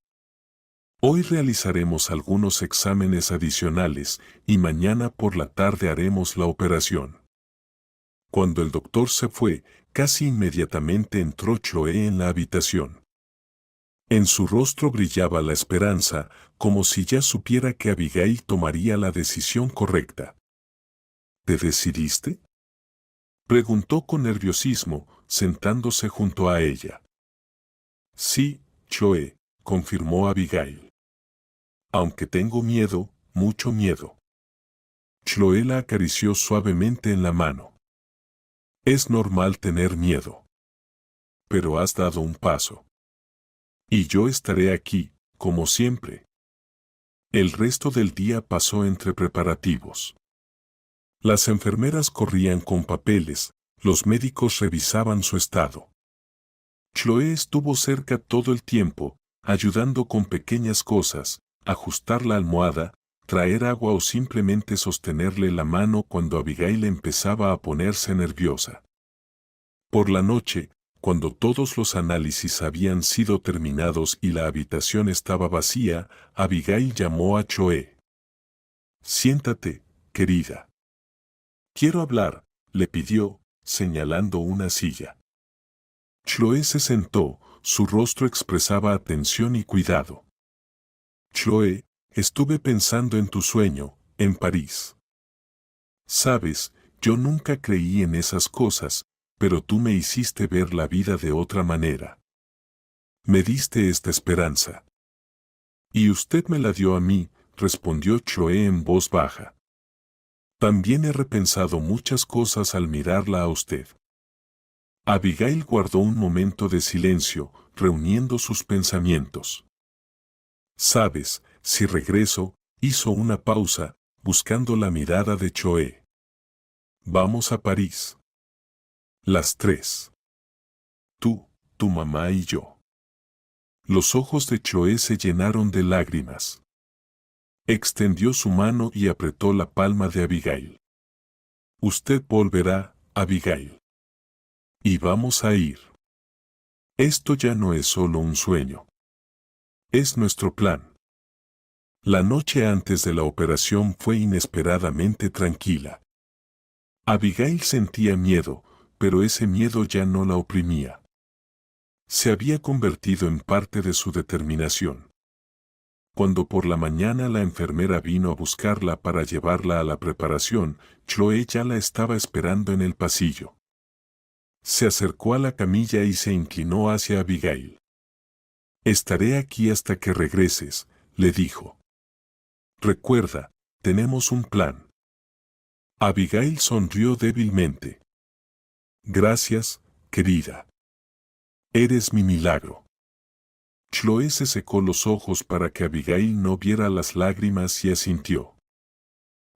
Hoy realizaremos algunos exámenes adicionales y mañana por la tarde haremos la operación. Cuando el doctor se fue, casi inmediatamente entró Chloe en la habitación. En su rostro brillaba la esperanza, como si ya supiera que Abigail tomaría la decisión correcta. ¿Te decidiste?, preguntó con nerviosismo, sentándose junto a ella. Sí, Chloe, confirmó Abigail. Aunque tengo miedo, mucho miedo. Chloe la acarició suavemente en la mano. Es normal tener miedo. Pero has dado un paso. Y yo estaré aquí, como siempre. El resto del día pasó entre preparativos. Las enfermeras corrían con papeles, los médicos revisaban su estado. Chloe estuvo cerca todo el tiempo, ayudando con pequeñas cosas, ajustar la almohada, traer agua o simplemente sostenerle la mano cuando Abigail empezaba a ponerse nerviosa. Por la noche, cuando todos los análisis habían sido terminados y la habitación estaba vacía, Abigail llamó a Chloe. Siéntate, querida. Quiero hablar, le pidió, señalando una silla. Chloe se sentó, su rostro expresaba atención y cuidado. Chloe, estuve pensando en tu sueño, en París. Sabes, yo nunca creí en esas cosas, pero tú me hiciste ver la vida de otra manera. Me diste esta esperanza. Y usted me la dio a mí, respondió Chloe en voz baja. También he repensado muchas cosas al mirarla a usted. Abigail guardó un momento de silencio, reuniendo sus pensamientos. Sabes, si regreso, hizo una pausa, buscando la mirada de Choe. Vamos a París. Las tres. Tú, tu mamá y yo. Los ojos de Choe se llenaron de lágrimas. Extendió su mano y apretó la palma de Abigail. Usted volverá, Abigail. Y vamos a ir. Esto ya no es solo un sueño. Es nuestro plan. La noche antes de la operación fue inesperadamente tranquila. Abigail sentía miedo, pero ese miedo ya no la oprimía. Se había convertido en parte de su determinación. Cuando por la mañana la enfermera vino a buscarla para llevarla a la preparación, Chloe ya la estaba esperando en el pasillo. Se acercó a la camilla y se inclinó hacia Abigail. Estaré aquí hasta que regreses, le dijo. Recuerda, tenemos un plan. Abigail sonrió débilmente. Gracias, querida. Eres mi milagro. Chloe se secó los ojos para que Abigail no viera las lágrimas y asintió.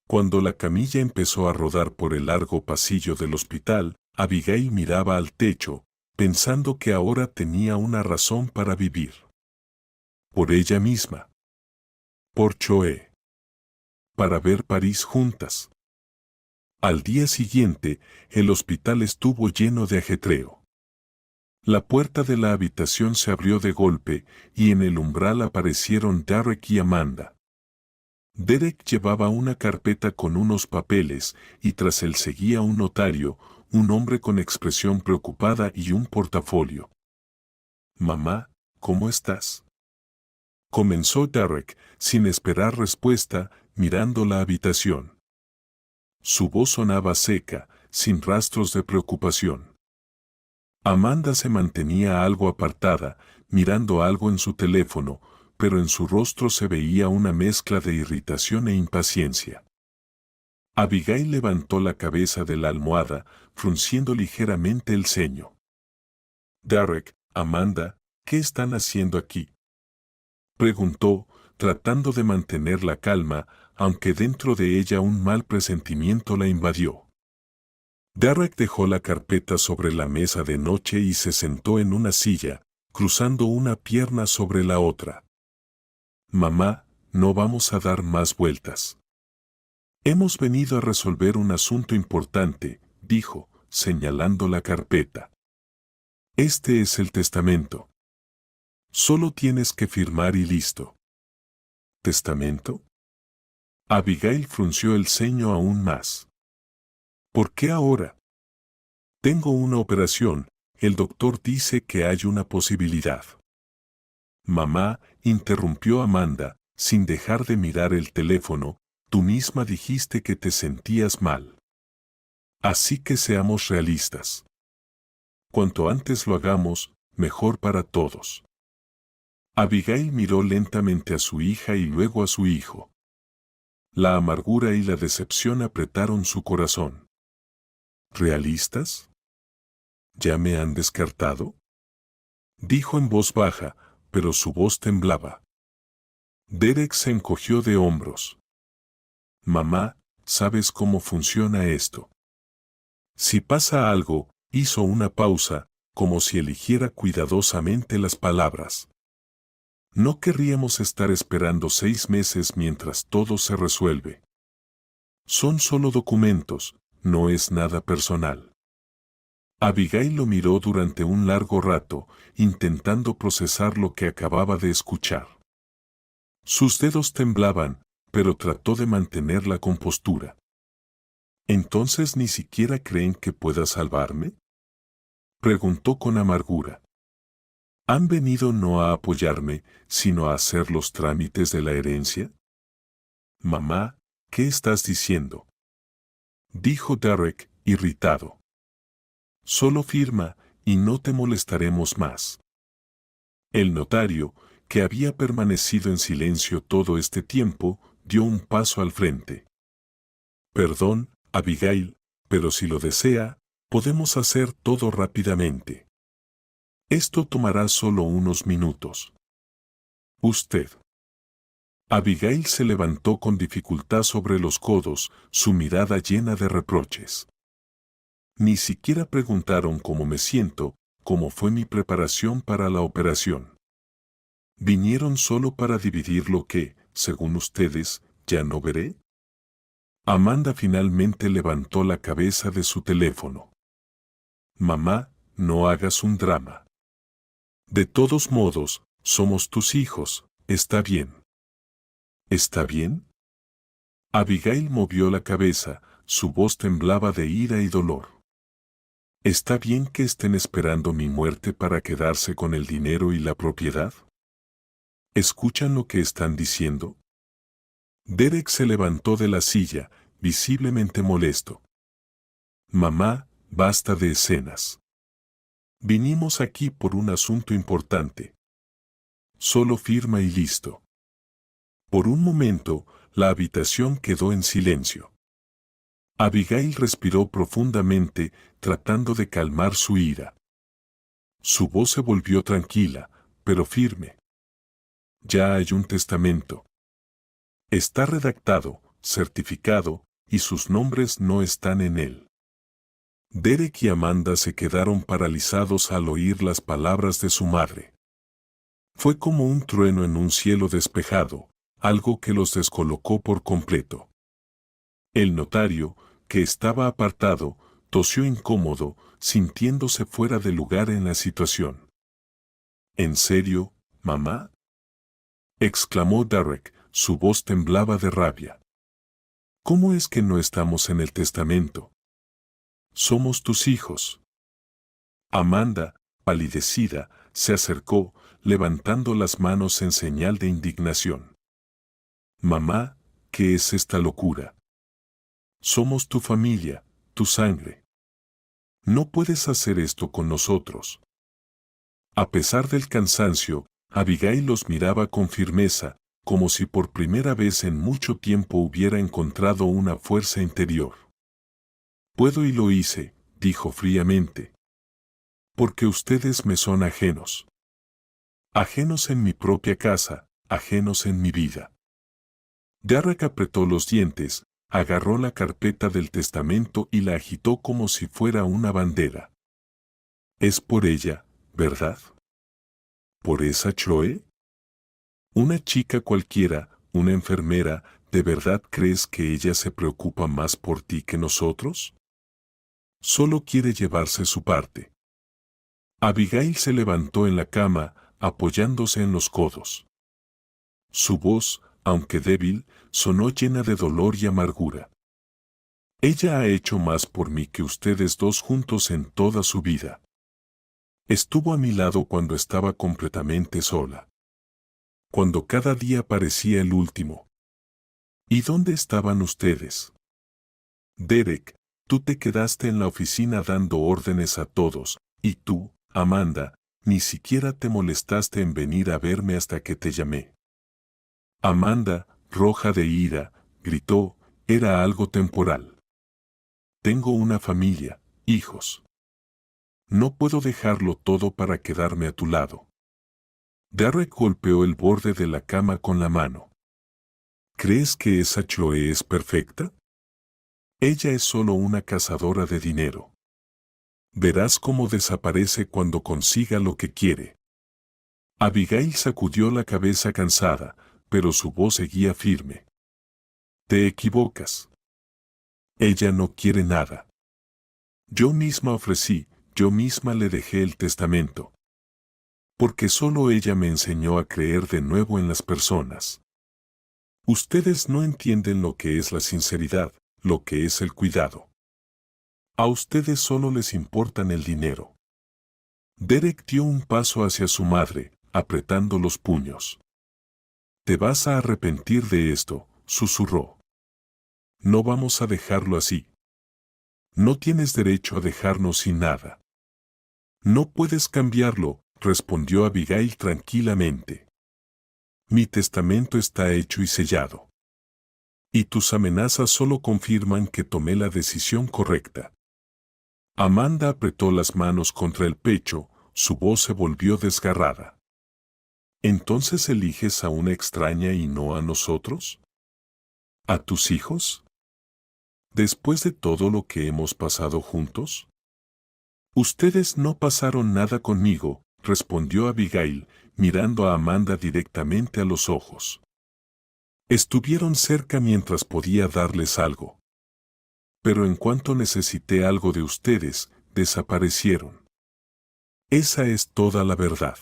Cuando la camilla empezó a rodar por el largo pasillo del hospital, Abigail miraba al techo, pensando que ahora tenía una razón para vivir. Por ella misma. Por Choe. Para ver París juntas. Al día siguiente, el hospital estuvo lleno de ajetreo. La puerta de la habitación se abrió de golpe y en el umbral aparecieron Derek y Amanda. Derek llevaba una carpeta con unos papeles y tras él seguía un notario, un hombre con expresión preocupada y un portafolio. Mamá, ¿cómo estás? Comenzó Derek, sin esperar respuesta, mirando la habitación. Su voz sonaba seca, sin rastros de preocupación. Amanda se mantenía algo apartada, mirando algo en su teléfono, pero en su rostro se veía una mezcla de irritación e impaciencia. Abigail levantó la cabeza de la almohada, frunciendo ligeramente el ceño. Derek, Amanda, ¿qué están haciendo aquí? Preguntó, tratando de mantener la calma, aunque dentro de ella un mal presentimiento la invadió. Derek dejó la carpeta sobre la mesa de noche y se sentó en una silla, cruzando una pierna sobre la otra. Mamá, no vamos a dar más vueltas. Hemos venido a resolver un asunto importante, dijo, señalando la carpeta. Este es el testamento. Solo tienes que firmar y listo. ¿Testamento? Abigail frunció el ceño aún más. ¿Por qué ahora? Tengo una operación, el doctor dice que hay una posibilidad. Mamá, interrumpió Amanda, sin dejar de mirar el teléfono, tú misma dijiste que te sentías mal. Así que seamos realistas. Cuanto antes lo hagamos, mejor para todos. Abigail miró lentamente a su hija y luego a su hijo. La amargura y la decepción apretaron su corazón. ¿Realistas? ¿Ya me han descartado? Dijo en voz baja, pero su voz temblaba. Derek se encogió de hombros. Mamá, ¿sabes cómo funciona esto? Si pasa algo, hizo una pausa, como si eligiera cuidadosamente las palabras. No querríamos estar esperando 6 meses mientras todo se resuelve. Son solo documentos, no es nada personal. Abigail lo miró durante un largo rato, intentando procesar lo que acababa de escuchar. Sus dedos temblaban, pero trató de mantener la compostura. ¿Entonces ni siquiera creen que pueda salvarme? Preguntó con amargura. ¿Han venido no a apoyarme, sino a hacer los trámites de la herencia? Mamá, ¿qué estás diciendo? Dijo Derek, irritado. Solo firma, y no te molestaremos más. El notario, que había permanecido en silencio todo este tiempo, dio un paso al frente. Perdón, Abigail, pero si lo desea, podemos hacer todo rápidamente. Esto tomará solo unos minutos. Usted. Abigail se levantó con dificultad sobre los codos, su mirada llena de reproches. Ni siquiera preguntaron cómo me siento, cómo fue mi preparación para la operación. Vinieron solo para dividir lo que, según ustedes, ya no veré. Amanda finalmente levantó la cabeza de su teléfono. Mamá, no hagas un drama. De todos modos, somos tus hijos, está bien. ¿Está bien? Abigail movió la cabeza, su voz temblaba de ira y dolor. ¿Está bien que estén esperando mi muerte para quedarse con el dinero y la propiedad? ¿Escuchan lo que están diciendo? Derek se levantó de la silla, visiblemente molesto. Mamá, basta de escenas. Vinimos aquí por un asunto importante. Solo firma y listo. Por un momento, la habitación quedó en silencio. Abigail respiró profundamente, tratando de calmar su ira. Su voz se volvió tranquila, pero firme. Ya hay un testamento. Está redactado, certificado, y sus nombres no están en él. Derek y Amanda se quedaron paralizados al oír las palabras de su madre. Fue como un trueno en un cielo despejado, algo que los descolocó por completo. El notario, que estaba apartado, tosió incómodo, sintiéndose fuera de lugar en la situación. ¿En serio, mamá?, exclamó Derek, su voz temblaba de rabia. ¿Cómo es que no estamos en el testamento? Somos tus hijos. Amanda, palidecida, se acercó, levantando las manos en señal de indignación. Mamá, ¿qué es esta locura? Somos tu familia, tu sangre. No puedes hacer esto con nosotros. A pesar del cansancio, Abigail los miraba con firmeza, como si por primera vez en mucho tiempo hubiera encontrado una fuerza interior. Puedo y lo hice, dijo fríamente. Porque ustedes me son ajenos. Ajenos en mi propia casa, ajenos en mi vida. Derek apretó los dientes, agarró la carpeta del testamento y la agitó como si fuera una bandera. Es por ella, ¿verdad? ¿Por esa Chloe? Una chica cualquiera, una enfermera, ¿de verdad crees que ella se preocupa más por ti que nosotros? Solo quiere llevarse su parte. Abigail se levantó en la cama, apoyándose en los codos. Su voz, aunque débil, sonó llena de dolor y amargura. Ella ha hecho más por mí que ustedes dos juntos en toda su vida. Estuvo a mi lado cuando estaba completamente sola. Cuando cada día parecía el último. ¿Y dónde estaban ustedes? Derek, tú te quedaste en la oficina dando órdenes a todos, y tú, Amanda, ni siquiera te molestaste en venir a verme hasta que te llamé. Amanda, roja de ira, gritó, era algo temporal. Tengo una familia, hijos. No puedo dejarlo todo para quedarme a tu lado. Derek golpeó el borde de la cama con la mano. ¿Crees que esa Chloe es perfecta? Ella es solo una cazadora de dinero. Verás cómo desaparece cuando consiga lo que quiere. Abigail sacudió la cabeza cansada, pero su voz seguía firme. Te equivocas. Ella no quiere nada. Yo misma ofrecí, yo misma le dejé el testamento. Porque solo ella me enseñó a creer de nuevo en las personas. Ustedes no entienden lo que es la sinceridad, lo que es el cuidado. A ustedes solo les importan el dinero. Derek dio un paso hacia su madre, apretando los puños. Te vas a arrepentir de esto, susurró. No vamos a dejarlo así. No tienes derecho a dejarnos sin nada. No puedes cambiarlo, respondió Abigail tranquilamente. Mi testamento está hecho y sellado. Y tus amenazas solo confirman que tomé la decisión correcta. Amanda apretó las manos contra el pecho, su voz se volvió desgarrada. ¿Entonces eliges a una extraña y no a nosotros? ¿A tus hijos? ¿Después de todo lo que hemos pasado juntos? Ustedes no pasaron nada conmigo, respondió Abigail, mirando a Amanda directamente a los ojos. Estuvieron cerca mientras podía darles algo. Pero en cuanto necesité algo de ustedes, desaparecieron. Esa es toda la verdad.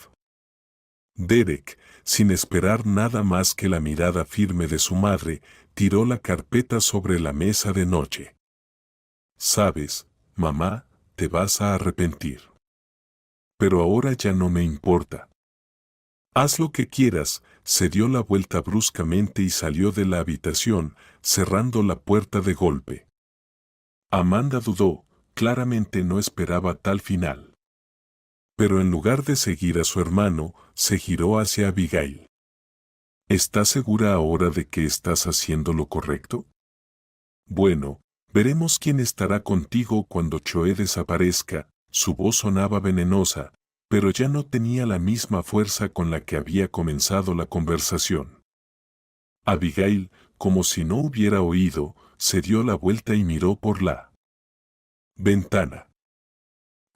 Derek, sin esperar nada más que la mirada firme de su madre, tiró la carpeta sobre la mesa de noche. Sabes, mamá, te vas a arrepentir. Pero ahora ya no me importa. Haz lo que quieras, se dio la vuelta bruscamente y salió de la habitación, cerrando la puerta de golpe. Amanda dudó, claramente no esperaba tal final. Pero en lugar de seguir a su hermano, se giró hacia Abigail. ¿Estás segura ahora de que estás haciendo lo correcto? Bueno, veremos quién estará contigo cuando Choe desaparezca. Su voz sonaba venenosa, pero ya no tenía la misma fuerza con la que había comenzado la conversación. Abigail, como si no hubiera oído, se dio la vuelta y miró por la ventana.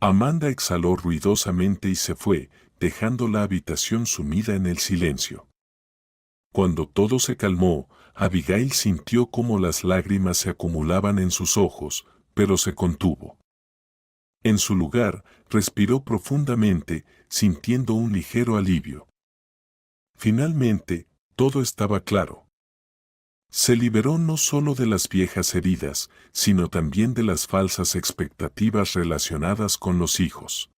Amanda exhaló ruidosamente y se fue, dejando la habitación sumida en el silencio. Cuando todo se calmó, Abigail sintió cómo las lágrimas se acumulaban en sus ojos, pero se contuvo. En su lugar, respiró profundamente, sintiendo un ligero alivio. Finalmente, todo estaba claro. Se liberó no solo de las viejas heridas, sino también de las falsas expectativas relacionadas con los hijos.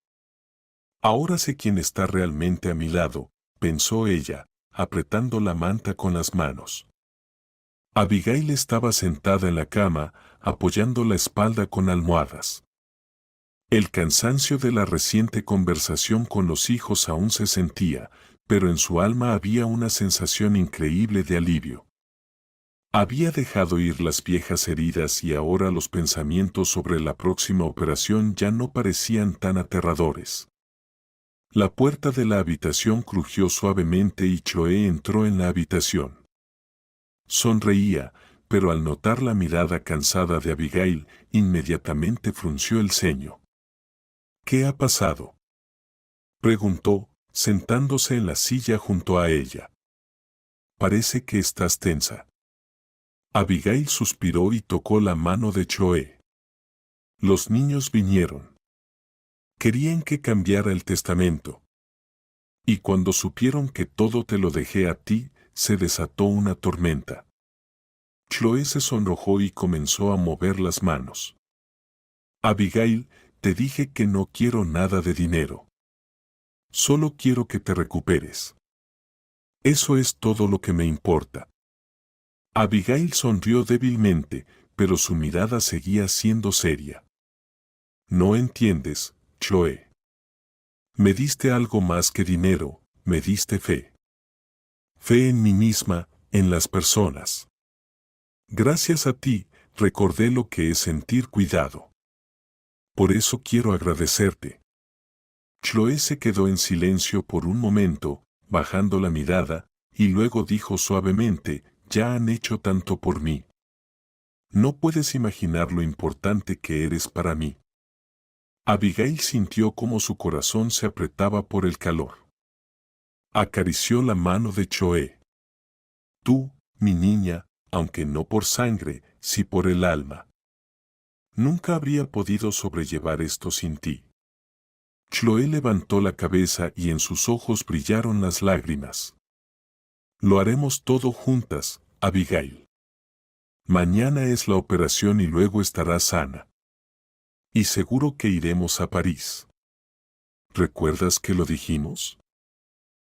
Ahora sé quién está realmente a mi lado, pensó ella, apretando la manta con las manos. Abigail estaba sentada en la cama, apoyando la espalda con almohadas. El cansancio de la reciente conversación con los hijos aún se sentía, pero en su alma había una sensación increíble de alivio. Había dejado ir las viejas heridas y ahora los pensamientos sobre la próxima operación ya no parecían tan aterradores. La puerta de la habitación crujió suavemente y Choe entró en la habitación. Sonreía, pero al notar la mirada cansada de Abigail, inmediatamente frunció el ceño. ¿Qué ha pasado?, preguntó, sentándose en la silla junto a ella. Parece que estás tensa. Abigail suspiró y tocó la mano de Choe. Los niños vinieron. Querían que cambiara el testamento. Y cuando supieron que todo te lo dejé a ti, se desató una tormenta. Choe se sonrojó y comenzó a mover las manos. Abigail, te dije que no quiero nada de dinero. Solo quiero que te recuperes. Eso es todo lo que me importa. Abigail sonrió débilmente, pero su mirada seguía siendo seria. No entiendes, Choe. Me diste algo más que dinero, me diste fe. Fe en mí misma, en las personas. Gracias a ti, recordé lo que es sentir cuidado. Por eso quiero agradecerte. Choe se quedó en silencio por un momento, bajando la mirada, y luego dijo suavemente, ya han hecho tanto por mí. No puedes imaginar lo importante que eres para mí. Abigail sintió cómo su corazón se apretaba por el calor. Acarició la mano de Choe. Tú, mi niña, aunque no por sangre, sí por el alma. Nunca habría podido sobrellevar esto sin ti. Choe levantó la cabeza y en sus ojos brillaron las lágrimas. Lo haremos todo juntas, Abigail. Mañana es la operación y luego estarás sana. Y seguro que iremos a París. ¿Recuerdas que lo dijimos?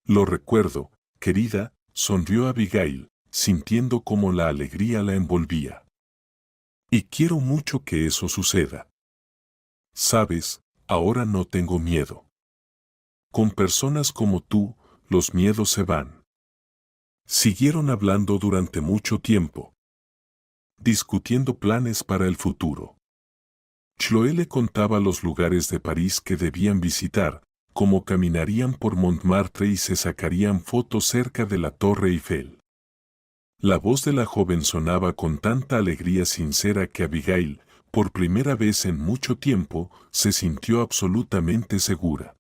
Lo recuerdo, querida, sonrió Abigail, sintiendo cómo la alegría la envolvía. Y quiero mucho que eso suceda. Sabes, ahora no tengo miedo. Con personas como tú, los miedos se van. Siguieron hablando durante mucho tiempo, discutiendo planes para el futuro. Chloé le contaba los lugares de París que debían visitar, como caminarían por Montmartre y se sacarían fotos cerca de la Torre Eiffel. La voz de la joven sonaba con tanta alegría sincera que Abigail, por primera vez en mucho tiempo, se sintió absolutamente segura.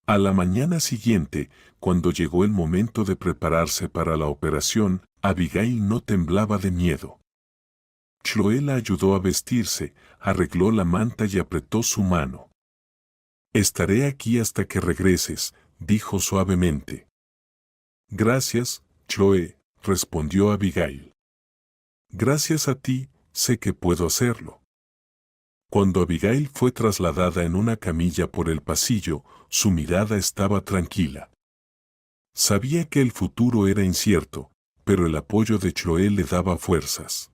A la mañana siguiente, cuando llegó el momento de prepararse para la operación, Abigail no temblaba de miedo. Chloe la ayudó a vestirse, arregló la manta y apretó su mano. «Estaré aquí hasta que regreses», dijo suavemente. «Gracias, Chloe», respondió Abigail. «Gracias a ti, sé que puedo hacerlo». Cuando Abigail fue trasladada en una camilla por el pasillo, su mirada estaba tranquila. Sabía que el futuro era incierto, pero el apoyo de Chloe le daba fuerzas.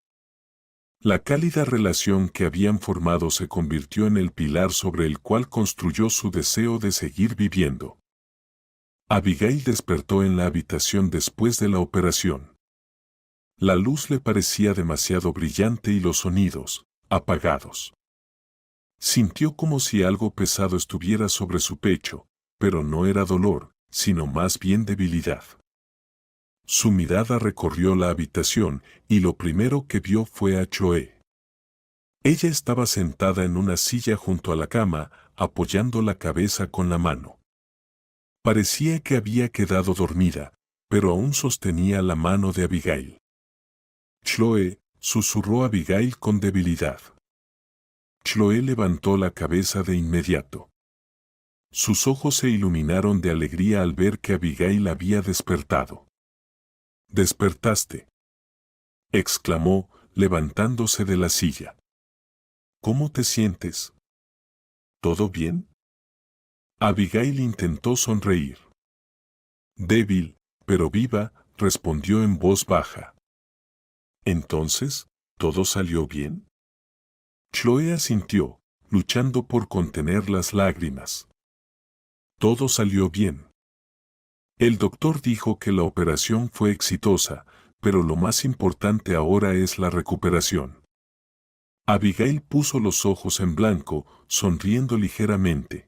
La cálida relación que habían formado se convirtió en el pilar sobre el cual construyó su deseo de seguir viviendo. Abigail despertó en la habitación después de la operación. La luz le parecía demasiado brillante y los sonidos, apagados. Sintió como si algo pesado estuviera sobre su pecho, pero no era dolor, sino más bien debilidad. Su mirada recorrió la habitación y lo primero que vio fue a Chloe. Ella estaba sentada en una silla junto a la cama, apoyando la cabeza con la mano. Parecía que había quedado dormida, pero aún sostenía la mano de Abigail. «Chloe», susurró Abigail con debilidad. Chloe levantó la cabeza de inmediato. Sus ojos se iluminaron de alegría al ver que Abigail había despertado. «¿Despertaste?», exclamó, levantándose de la silla. «¿Cómo te sientes? ¿Todo bien?». Abigail intentó sonreír. «Débil, pero viva», respondió en voz baja. «Entonces, ¿todo salió bien?». Chloe asintió, luchando por contener las lágrimas. «Todo salió bien». El doctor dijo que la operación fue exitosa, pero lo más importante ahora es la recuperación. Abigail puso los ojos en blanco, sonriendo ligeramente.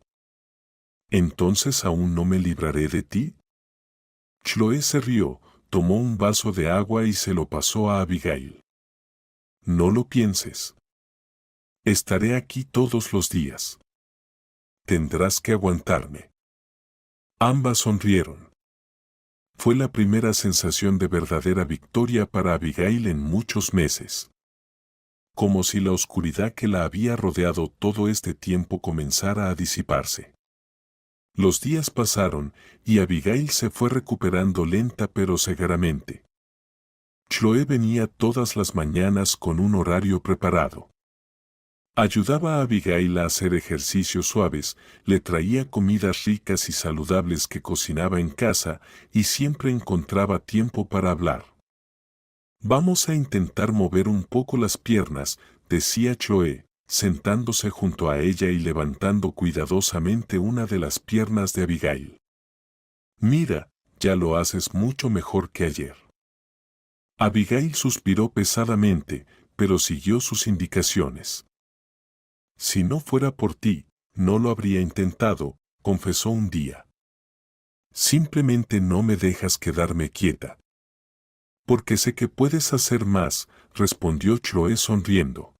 «¿Entonces aún no me libraré de ti?». Chloe se rió, tomó un vaso de agua y se lo pasó a Abigail. «No lo pienses. Estaré aquí todos los días. Tendrás que aguantarme». Ambas sonrieron. Fue la primera sensación de verdadera victoria para Abigail en muchos meses. Como si la oscuridad que la había rodeado todo este tiempo comenzara a disiparse. Los días pasaron y Abigail se fue recuperando lenta pero severamente. Chloe venía todas las mañanas con un horario preparado. Ayudaba a Abigail a hacer ejercicios suaves, le traía comidas ricas y saludables que cocinaba en casa y siempre encontraba tiempo para hablar. «Vamos a intentar mover un poco las piernas», decía Chloe, sentándose junto a ella y levantando cuidadosamente una de las piernas de Abigail. «Mira, ya lo haces mucho mejor que ayer». Abigail suspiró pesadamente, pero siguió sus indicaciones. «Si no fuera por ti, no lo habría intentado», confesó un día. «Simplemente no me dejas quedarme quieta». «Porque sé que puedes hacer más», respondió Chloe sonriendo.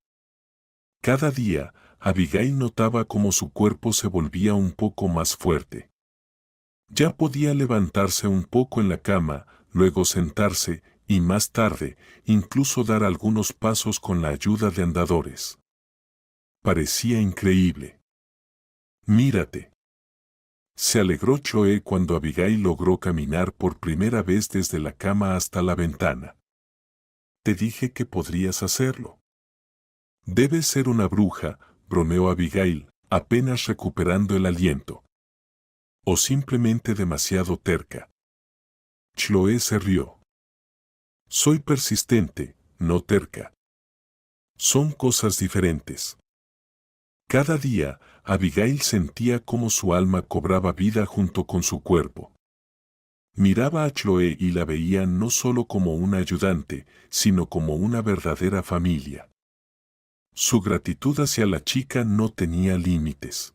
Cada día, Abigail notaba cómo su cuerpo se volvía un poco más fuerte. Ya podía levantarse un poco en la cama, luego sentarse, y más tarde, incluso dar algunos pasos con la ayuda de andadores. Parecía increíble. «Mírate». Se alegró Chloe cuando Abigail logró caminar por primera vez desde la cama hasta la ventana. «Te dije que podrías hacerlo». «Debes ser una bruja», bromeó Abigail, apenas recuperando el aliento. «O simplemente demasiado terca». Chloe se rió. «Soy persistente, no terca. Son cosas diferentes». Cada día, Abigail sentía cómo su alma cobraba vida junto con su cuerpo. Miraba a Chloe y la veía no solo como una ayudante, sino como una verdadera familia. Su gratitud hacia la chica no tenía límites.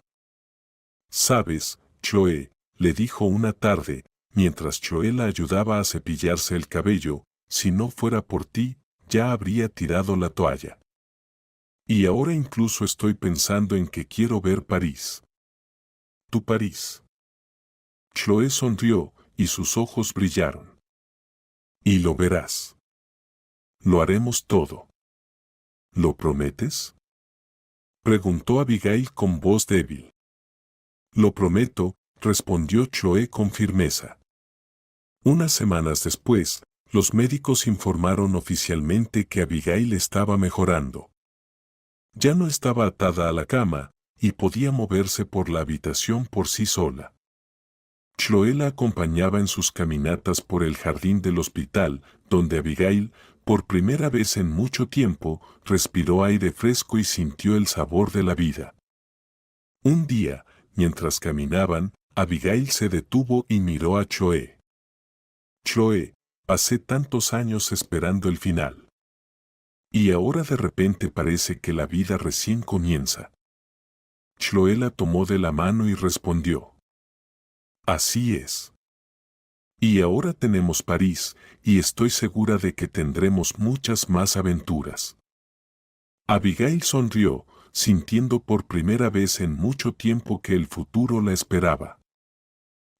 «Sabes, Chloé, le dijo una tarde, mientras Chloé la ayudaba a cepillarse el cabello, si no fuera por ti, ya habría tirado la toalla. Y ahora incluso estoy pensando en que quiero ver París. ¿Tu París? Chloé sonrió, y sus ojos brillaron. Y lo verás. Lo haremos todo. ¿Lo prometes? Preguntó Abigail con voz débil. Lo prometo, respondió Chloé con firmeza. Unas semanas después, los médicos informaron oficialmente que Abigail estaba mejorando. Ya no estaba atada a la cama, y podía moverse por la habitación por sí sola. Chloé la acompañaba en sus caminatas por el jardín del hospital, donde Abigail, por primera vez en mucho tiempo, respiró aire fresco y sintió el sabor de la vida. Un día, mientras caminaban, Abigail se detuvo y miró a Chloé. Chloé, pasé tantos años esperando el final. Y ahora de repente parece que la vida recién comienza. Chloé la tomó de la mano y respondió. Así es. Y ahora tenemos París, y estoy segura de que tendremos muchas más aventuras. Abigail sonrió, sintiendo por primera vez en mucho tiempo que el futuro la esperaba.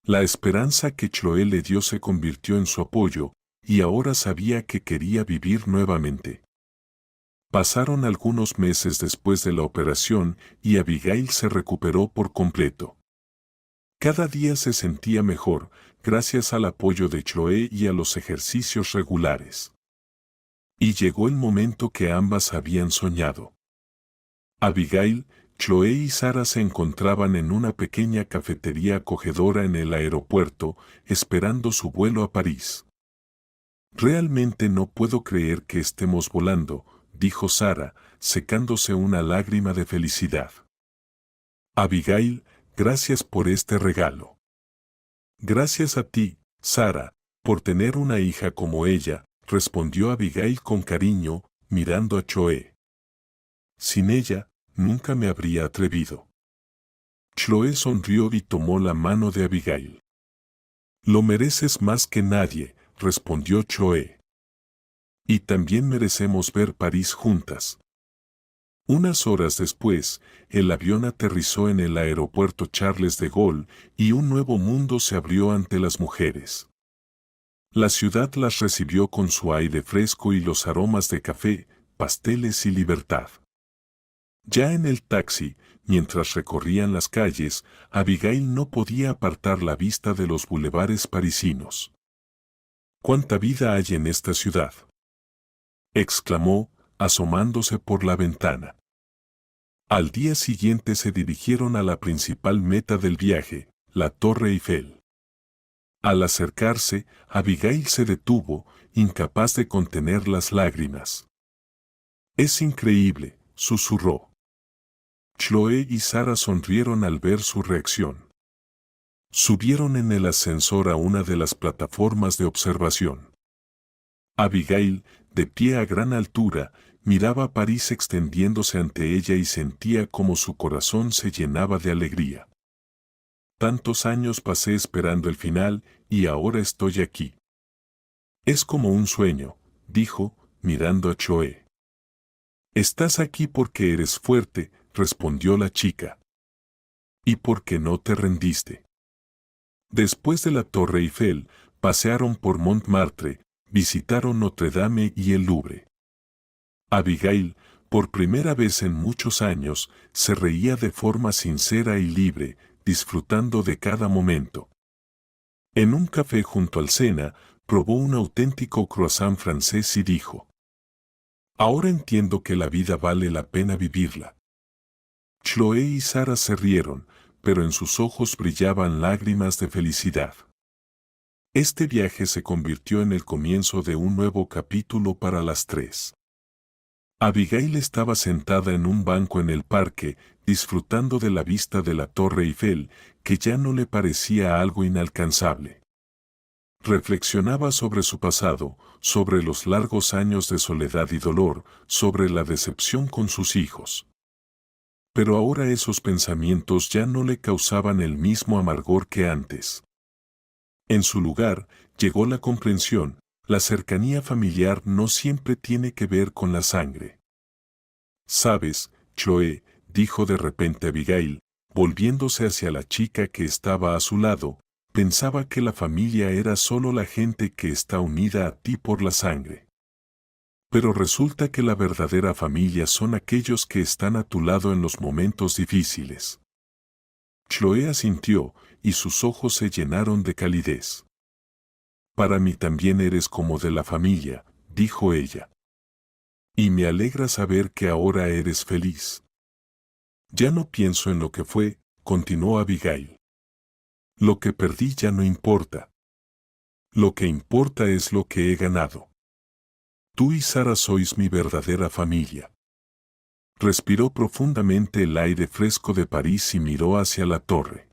La esperanza que Chloé le dio se convirtió en su apoyo, y ahora sabía que quería vivir nuevamente. Pasaron algunos meses después de la operación y Abigail se recuperó por completo. Cada día se sentía mejor, gracias al apoyo de Chloé y a los ejercicios regulares. Y llegó el momento que ambas habían soñado. Abigail, Chloé y Sara se encontraban en una pequeña cafetería acogedora en el aeropuerto, esperando su vuelo a París. Realmente no puedo creer que estemos volando, dijo Sara, secándose una lágrima de felicidad. Abigail, gracias por este regalo. Gracias a ti, Sara, por tener una hija como ella, respondió Abigail con cariño, mirando a Chloé. Sin ella, nunca me habría atrevido. Chloé sonrió y tomó la mano de Abigail. Lo mereces más que nadie, respondió Chloé. Y también merecemos ver París juntas. Unas horas después, el avión aterrizó en el aeropuerto Charles de Gaulle y un nuevo mundo se abrió ante las mujeres. La ciudad las recibió con su aire fresco y los aromas de café, pasteles y libertad. Ya en el taxi, mientras recorrían las calles, Abigail no podía apartar la vista de los bulevares parisinos. «¿Cuánta vida hay en esta ciudad?», exclamó, asomándose por la ventana. Al día siguiente se dirigieron a la principal meta del viaje, la Torre Eiffel. Al acercarse, Abigail se detuvo, incapaz de contener las lágrimas. «Es increíble», susurró. Chloé y Sara sonrieron al ver su reacción. Subieron en el ascensor a una de las plataformas de observación. Abigail, de pie a gran altura, miraba París extendiéndose ante ella y sentía como su corazón se llenaba de alegría. Tantos años pasé esperando el final y ahora estoy aquí. Es como un sueño, dijo, mirando a Chloé. Estás aquí porque eres fuerte, respondió la chica. Y porque no te rendiste. Después de la Torre Eiffel, pasearon por Montmartre, visitaron Notre Dame y el Louvre. Abigail, por primera vez en muchos años, se reía de forma sincera y libre, disfrutando de cada momento. En un café junto al Sena, probó un auténtico croissant francés y dijo: «Ahora entiendo que la vida vale la pena vivirla». Chloé y Sara se rieron, pero en sus ojos brillaban lágrimas de felicidad. Este viaje se convirtió en el comienzo de un nuevo capítulo para las tres. Abigail estaba sentada en un banco en el parque, disfrutando de la vista de la Torre Eiffel, que ya no le parecía algo inalcanzable. Reflexionaba sobre su pasado, sobre los largos años de soledad y dolor, sobre la decepción con sus hijos. Pero ahora esos pensamientos ya no le causaban el mismo amargor que antes. En su lugar, llegó la comprensión: la cercanía familiar no siempre tiene que ver con la sangre. «¿Sabes, Chloe?», dijo de repente Abigail, volviéndose hacia la chica que estaba a su lado, «pensaba que la familia era solo la gente que está unida a ti por la sangre. Pero resulta que la verdadera familia son aquellos que están a tu lado en los momentos difíciles». Chloe asintió, y sus ojos se llenaron de calidez. «Para mí también eres como de la familia», dijo ella. «Y me alegra saber que ahora eres feliz». «Ya no pienso en lo que fue», continuó Abigail. «Lo que perdí ya no importa. Lo que importa es lo que he ganado. Tú y Sara sois mi verdadera familia». Respiró profundamente el aire fresco de París y miró hacia la torre.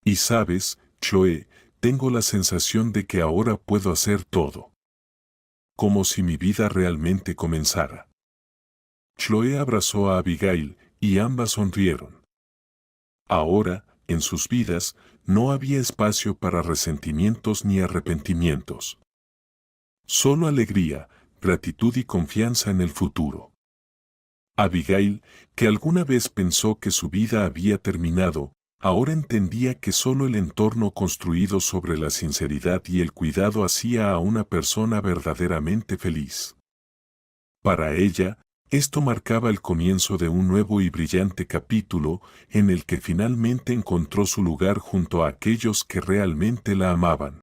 «Y sabes, Chloe, tengo la sensación de que ahora puedo hacer todo. Como si mi vida realmente comenzara». Chloe abrazó a Abigail, y ambas sonrieron. Ahora, en sus vidas, no había espacio para resentimientos ni arrepentimientos. Solo alegría, gratitud y confianza en el futuro. Abigail, que alguna vez pensó que su vida había terminado, ahora entendía que solo el entorno construido sobre la sinceridad y el cuidado hacía a una persona verdaderamente feliz. Para ella, esto marcaba el comienzo de un nuevo y brillante capítulo en el que finalmente encontró su lugar junto a aquellos que realmente la amaban.